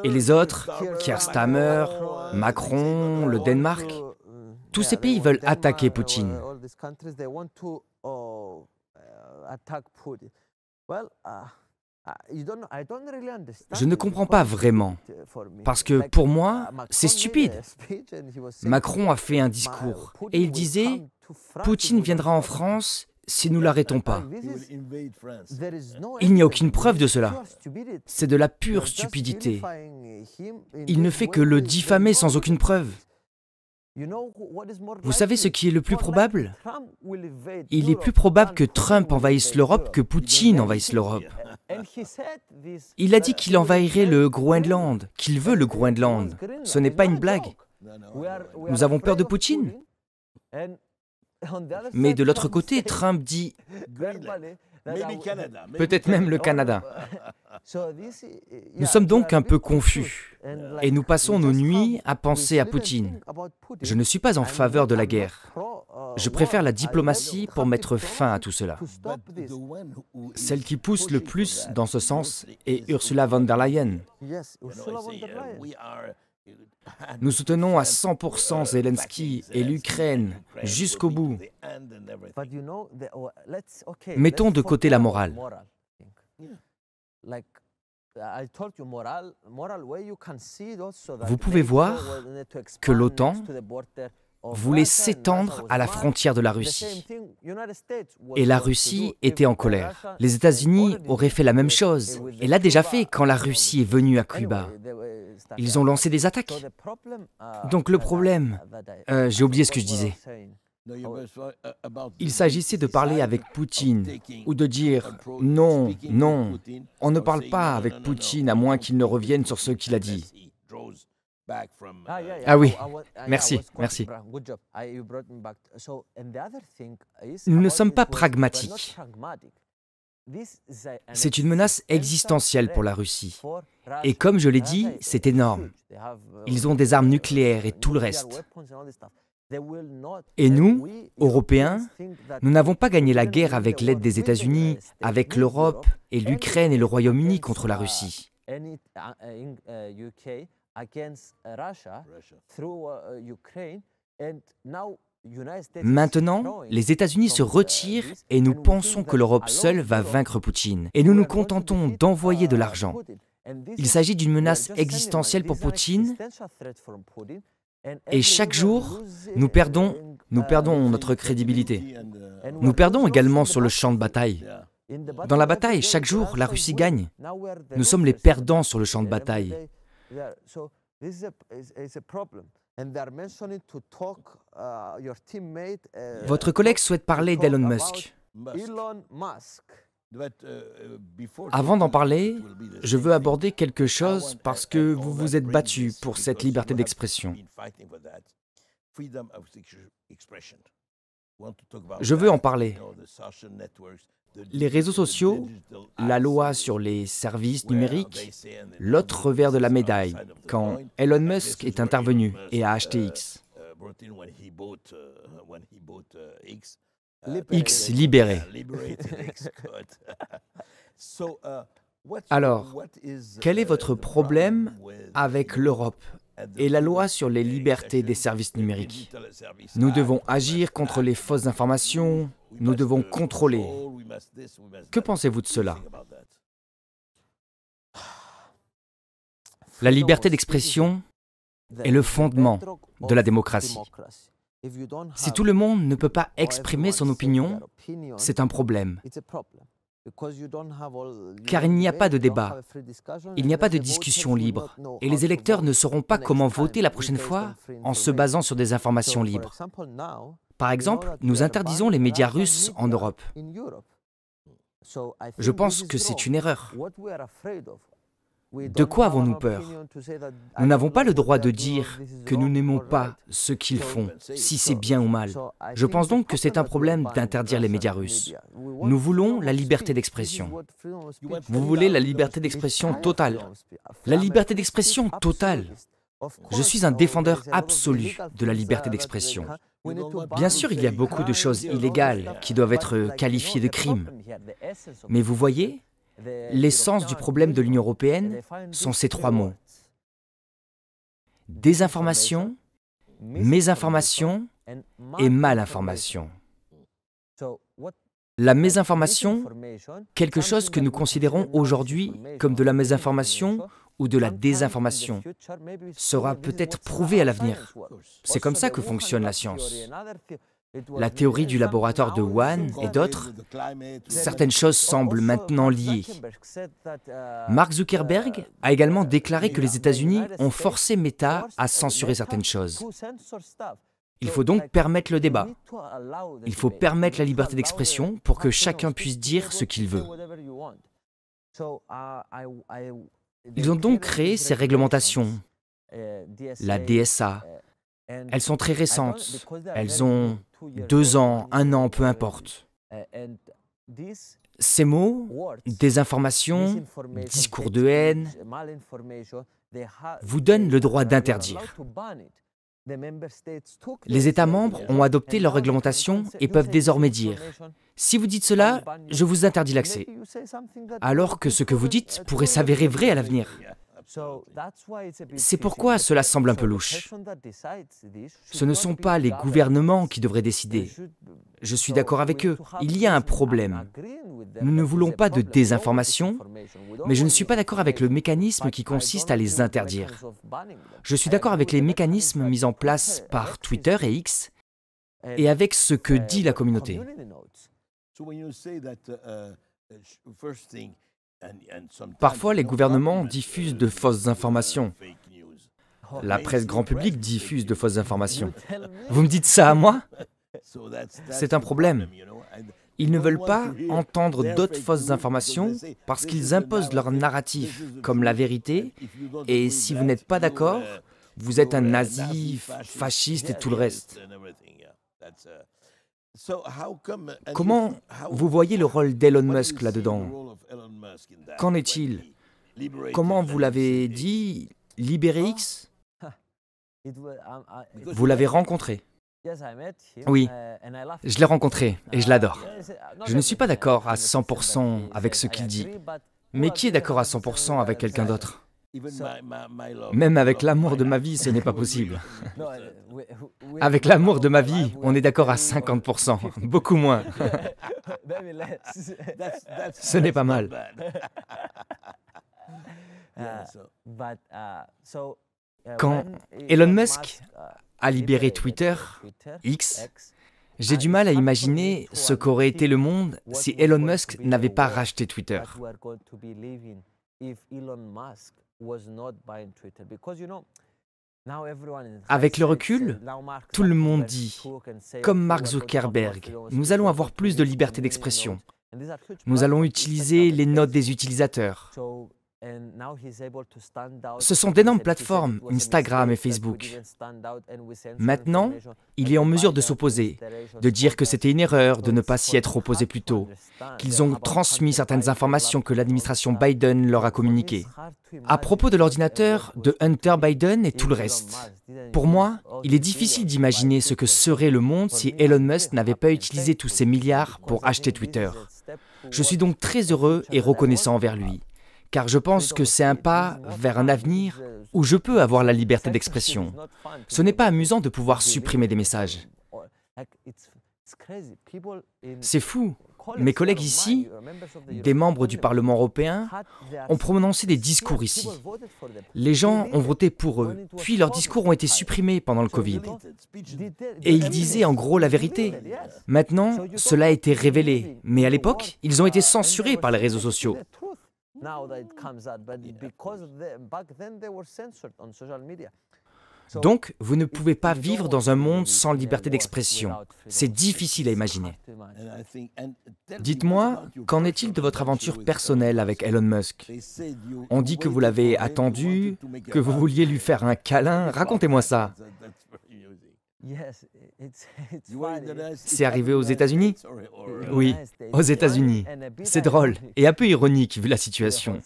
Et les autres, Keir Starmer, Macron, le Danemark, tous ces pays veulent attaquer Poutine. Je ne comprends pas vraiment, parce que pour moi, c'est stupide. Macron a fait un discours et il disait « Poutine viendra en France si nous ne l'arrêtons pas ». Il n'y a aucune preuve de cela. C'est de la pure stupidité. Il ne fait que le diffamer sans aucune preuve. Vous savez ce qui est le plus probable? Il est plus probable que Trump envahisse l'Europe que Poutine envahisse l'Europe. Il a dit qu'il envahirait le Groenland, qu'il veut le Groenland. Ce n'est pas une blague. Nous avons peur de Poutine. Mais de l'autre côté, Trump dit peut-être même le Canada. Nous sommes donc un peu confus et nous passons nos nuits à penser à Poutine. Je ne suis pas en faveur de la guerre. Je préfère la diplomatie pour mettre fin à tout cela. Celle qui pousse le plus dans ce sens est Ursula von der Leyen. Nous soutenons à 100% Zelensky et l'Ukraine jusqu'au bout. Mettons de côté la morale. Vous pouvez voir que l'OTAN voulait s'étendre à la frontière de la Russie. Et la Russie était en colère. Les États-Unis auraient fait la même chose et l'a déjà fait quand la Russie est venue à Cuba. Ils ont lancé des attaques. Donc le problème... j'ai oublié ce que je disais. Il s'agissait de parler avec Poutine ou de dire « Non, non, on ne parle pas avec Poutine à moins qu'il ne revienne sur ce qu'il a dit. » Ah oui, merci, merci. Nous ne sommes pas pragmatiques. C'est une menace existentielle pour la Russie. Et comme je l'ai dit, c'est énorme. Ils ont des armes nucléaires et tout le reste. Et nous, Européens, nous n'avons pas gagné la guerre avec l'aide des États-Unis, avec l'Europe et l'Ukraine et le Royaume-Uni contre la Russie. Maintenant, les États-Unis se retirent et nous pensons que l'Europe seule va vaincre Poutine. Et nous nous contentons d'envoyer de l'argent. Il s'agit d'une menace existentielle pour Poutine. Et chaque jour, nous perdons notre crédibilité. Nous perdons également sur le champ de bataille. Dans la bataille, chaque jour, la Russie gagne. Nous sommes les perdants sur le champ de bataille. Votre collègue souhaite parler d'Elon Musk. Avant d'en parler, je veux aborder quelque chose parce que vous vous êtes battu pour cette liberté d'expression. Je veux en parler. Les réseaux sociaux, la loi sur les services numériques, l'autre revers de la médaille, quand Elon Musk est intervenu et a acheté X. X libéré. Alors, quel est votre problème avec l'Europe et la loi sur les libertés des services numériques? Nous devons agir contre les fausses informations, nous devons contrôler. Que pensez-vous de cela? La liberté d'expression est le fondement de la démocratie. Si tout le monde ne peut pas exprimer son opinion, c'est un problème. Car il n'y a pas de débat, il n'y a pas de discussion libre, et les électeurs ne sauront pas comment voter la prochaine fois en se basant sur des informations libres. Par exemple, nous interdisons les médias russes en Europe. Je pense que c'est une erreur. De quoi avons-nous peur? Nous n'avons pas le droit de dire que nous n'aimons pas ce qu'ils font, si c'est bien ou mal. Je pense donc que c'est un problème d'interdire les médias russes. Nous voulons la liberté d'expression. Vous voulez la liberté d'expression totale? La liberté d'expression totale. Je suis un défendeur absolu de la liberté d'expression. Bien sûr, il y a beaucoup de choses illégales qui doivent être qualifiées de crimes. Mais vous voyez, l'essence du problème de l'Union européenne sont ces trois mots. Désinformation, mésinformation et malinformation. La mésinformation, quelque chose que nous considérons aujourd'hui comme de la mésinformation ou de la désinformation, sera peut-être prouvé à l'avenir. C'est comme ça que fonctionne la science. La théorie du laboratoire de Wuhan et d'autres, certaines choses semblent maintenant liées. Mark Zuckerberg a également déclaré que les États-Unis ont forcé Meta à censurer certaines choses. Il faut donc permettre le débat. Il faut permettre la liberté d'expression pour que chacun puisse dire ce qu'il veut. Ils ont donc créé ces réglementations, la DSA. Elles sont très récentes. Elles ont 2 ans, 1 an, peu importe. Ces mots, désinformation, discours de haine, vous donnent le droit d'interdire. Les États membres ont adopté leur réglementation et peuvent désormais dire « Si vous dites cela, je vous interdis l'accès », alors que ce que vous dites pourrait s'avérer vrai à l'avenir. C'est pourquoi cela semble un peu louche. Ce ne sont pas les gouvernements qui devraient décider. Je suis d'accord avec eux. Il y a un problème. Nous ne voulons pas de désinformation, mais je ne suis pas d'accord avec le mécanisme qui consiste à les interdire. Je suis d'accord avec les mécanismes mis en place par Twitter et X et avec ce que dit la communauté. Parfois, les gouvernements diffusent de fausses informations. La presse grand public diffuse de fausses informations. Vous me dites ça à moi? C'est un problème. Ils ne veulent pas entendre d'autres fausses informations parce qu'ils imposent leur narratif comme la vérité, et si vous n'êtes pas d'accord, vous êtes un nazi, fasciste et tout le reste. Comment vous voyez le rôle d'Elon Musk là-dedans? Qu'en est-il? Comment vous l'avez dit, libérer X? Vous l'avez rencontré? Oui, je l'ai rencontré et je l'adore. Je ne suis pas d'accord à 100% avec ce qu'il dit. Mais qui est d'accord à 100% avec quelqu'un d'autre? Même avec l'amour de ma vie, ce n'est pas possible. Avec l'amour de ma vie, on est d'accord à 50%, beaucoup moins. Ce n'est pas mal. Quand Elon Musk a libéré Twitter, X, j'ai du mal à imaginer ce qu'aurait été le monde si Elon Musk n'avait pas racheté Twitter. Avec le recul, tout le monde dit, comme Mark Zuckerberg, nous allons avoir plus de liberté d'expression. Nous allons utiliser les notes des utilisateurs. Ce sont d'énormes plateformes, Instagram et Facebook. Maintenant, il est en mesure de s'opposer, de dire que c'était une erreur de ne pas s'y être opposé plus tôt, qu'ils ont transmis certaines informations que l'administration Biden leur a communiquées. À propos de l'ordinateur de Hunter Biden et tout le reste, pour moi, il est difficile d'imaginer ce que serait le monde si Elon Musk n'avait pas utilisé tous ces milliards pour acheter Twitter. Je suis donc très heureux et reconnaissant envers lui, car je pense que c'est un pas vers un avenir où je peux avoir la liberté d'expression. Ce n'est pas amusant de pouvoir supprimer des messages. C'est fou. Mes collègues ici, des membres du Parlement européen, ont prononcé des discours ici. Les gens ont voté pour eux, puis leurs discours ont été supprimés pendant le Covid. Et ils disaient en gros la vérité. Maintenant, cela a été révélé, mais à l'époque, ils ont été censurés par les réseaux sociaux. Donc, vous ne pouvez pas vivre dans un monde sans liberté d'expression. C'est difficile à imaginer. Dites-moi, qu'en est-il de votre aventure personnelle avec Elon Musk? On dit que vous l'avez attendu, que vous vouliez lui faire un câlin. Racontez-moi ça. C'est arrivé aux États-Unis? Oui, aux États-Unis. C'est drôle et un peu ironique vu la situation.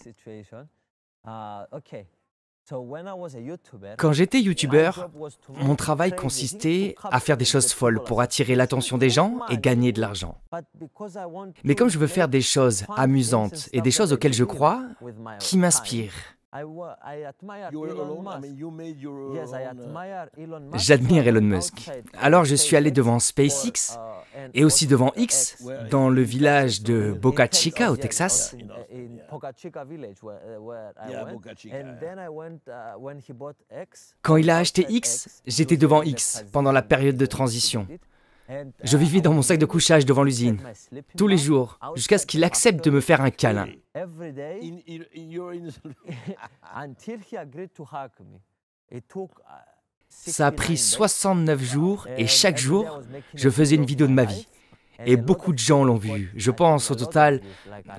Quand j'étais youtubeur, mon travail consistait à faire des choses folles pour attirer l'attention des gens et gagner de l'argent. Mais comme je veux faire des choses amusantes et des choses auxquelles je crois, qui m'inspirent, j'admire Elon Musk. Alors je suis allé devant SpaceX et aussi devant X, dans le village de Boca Chica au Texas. Quand il a acheté X, j'étais devant X pendant la période de transition. Je vivais dans mon sac de couchage devant l'usine, tous les jours, jusqu'à ce qu'il accepte de me faire un câlin. Ça a pris 69 jours et chaque jour, je faisais une vidéo de ma vie. Et beaucoup de gens l'ont vu. Je pense au total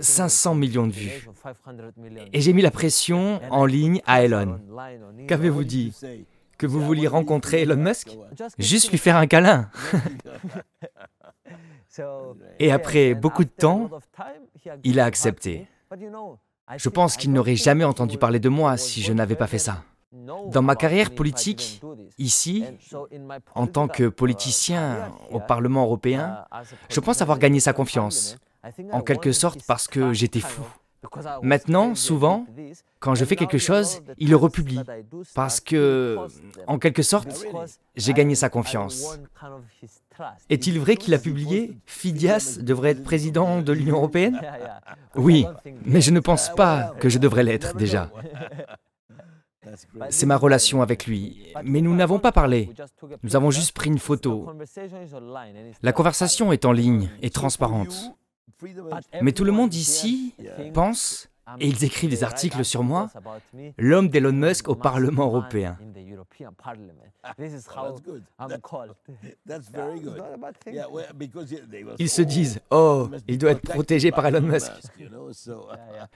500 millions de vues. Et j'ai mis la pression en ligne à Elon. Qu'avez-vous dit? Que vous vouliez rencontrer Elon Musk? Juste lui faire un câlin. Et après beaucoup de temps, il a accepté. Je pense qu'il n'aurait jamais entendu parler de moi si je n'avais pas fait ça. Dans ma carrière politique, ici, en tant que politicien au Parlement européen, je pense avoir gagné sa confiance, en quelque sorte parce que j'étais fou. Maintenant, souvent, quand je fais quelque chose, il le republie, parce que, en quelque sorte, j'ai gagné sa confiance. Est-il vrai qu'il a publié « Fidias devrait être président de l'Union européenne » Oui, mais je ne pense pas que je devrais l'être déjà. C'est ma relation avec lui, mais nous n'avons pas parlé. Nous avons juste pris une photo. La conversation est en ligne et transparente. Mais tout le monde ici pense, et ils écrivent des articles sur moi, l'homme d'Elon Musk au Parlement européen. Ils se disent, oh, il doit être protégé par Elon Musk.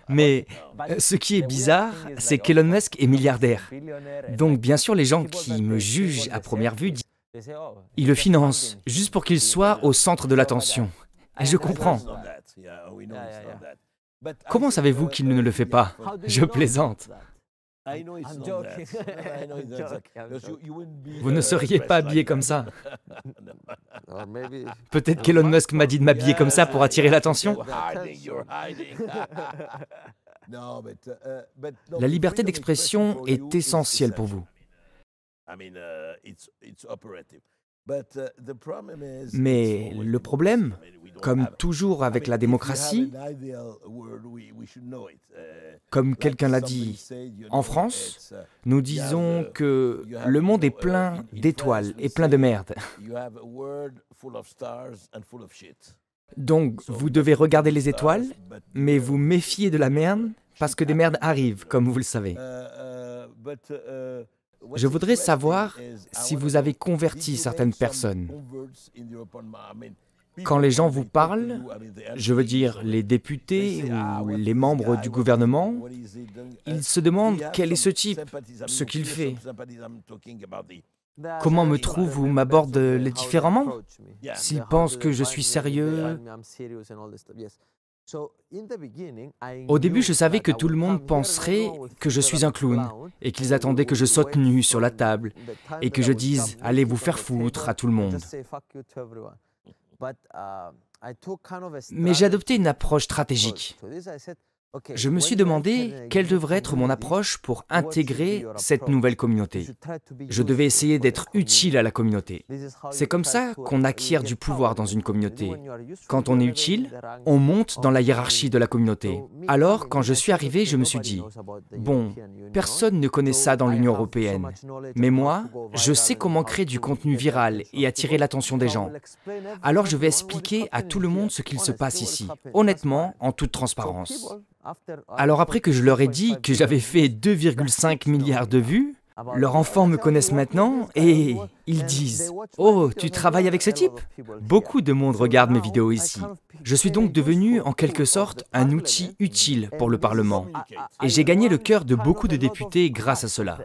Mais ce qui est bizarre, c'est qu'Elon Musk est milliardaire. Donc bien sûr, les gens qui me jugent à première vue, ils le financent juste pour qu'il soit au centre de l'attention. Et je comprends. Comment savez-vous qu'il ne le fait pas? Je plaisante. Vous ne seriez pas habillé comme ça. Peut-être qu'Elon Musk m'a dit de m'habiller comme ça pour attirer l'attention. La liberté d'expression est essentielle pour vous. Mais le problème, comme toujours avec la démocratie, comme quelqu'un l'a dit, en France, nous disons que le monde est plein d'étoiles et plein de merde. Donc, vous devez regarder les étoiles, mais vous méfiez de la merde parce que des merdes arrivent, comme vous le savez. Je voudrais savoir si vous avez converti certaines personnes. Quand les gens vous parlent, je veux dire les députés ou les membres du gouvernement, ils se demandent quel est ce type, ce qu'il fait. Comment me trouvent ou m'abordent différemment? S'ils pensent que je suis sérieux. Au début, je savais que tout le monde penserait que je suis un clown et qu'ils attendaient que je saute nu sur la table et que je dise « allez vous faire foutre » à tout le monde. Mais j'ai adopté une approche stratégique. Je me suis demandé quelle devrait être mon approche pour intégrer cette nouvelle communauté. Je devais essayer d'être utile à la communauté. C'est comme ça qu'on acquiert du pouvoir dans une communauté. Quand on est utile, on monte dans la hiérarchie de la communauté. Alors, quand je suis arrivé, je me suis dit, bon, personne ne connaît ça dans l'Union européenne. Mais moi, je sais comment créer du contenu viral et attirer l'attention des gens. Alors, je vais expliquer à tout le monde ce qu'il se passe ici, honnêtement, en toute transparence. Alors après que je leur ai dit que j'avais fait 2,5 milliards de vues, leurs enfants me connaissent maintenant et ils disent « Oh, tu travailles avec ce type ?» Beaucoup de monde regarde mes vidéos ici. Je suis donc devenu en quelque sorte un outil utile pour le Parlement. Et j'ai gagné le cœur de beaucoup de députés grâce à cela.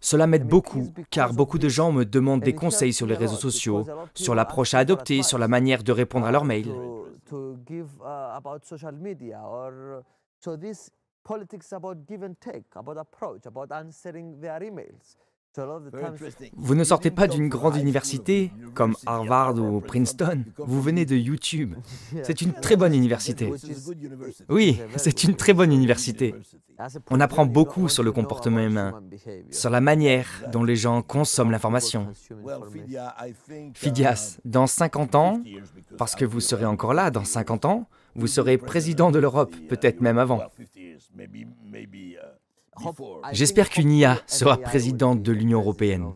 Cela m'aide beaucoup, car beaucoup de gens me demandent des conseils sur les réseaux sociaux, sur l'approche à adopter, sur la manière de répondre à leurs mails. Vous ne sortez pas d'une grande université comme Harvard ou Princeton, vous venez de YouTube. C'est une très bonne université. Oui, c'est une très bonne université. On apprend beaucoup sur le comportement humain, sur la manière dont les gens consomment l'information. Fidias, dans 50 ans, parce que vous serez encore là dans 50 ans, vous serez président de l'Europe, peut-être même avant. J'espère qu'une IA sera présidente de l'Union européenne,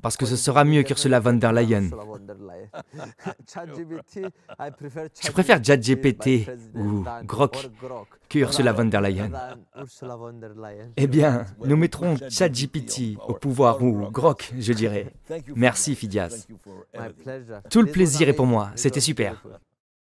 parce que ce sera mieux qu'Ursula von der Leyen. Je préfère ChatGPT ou Grok que Ursula von der Leyen. Eh bien, nous mettrons ChatGPT au pouvoir, ou Grok, je dirais. Merci, Phidias. Tout le plaisir est pour moi, c'était super.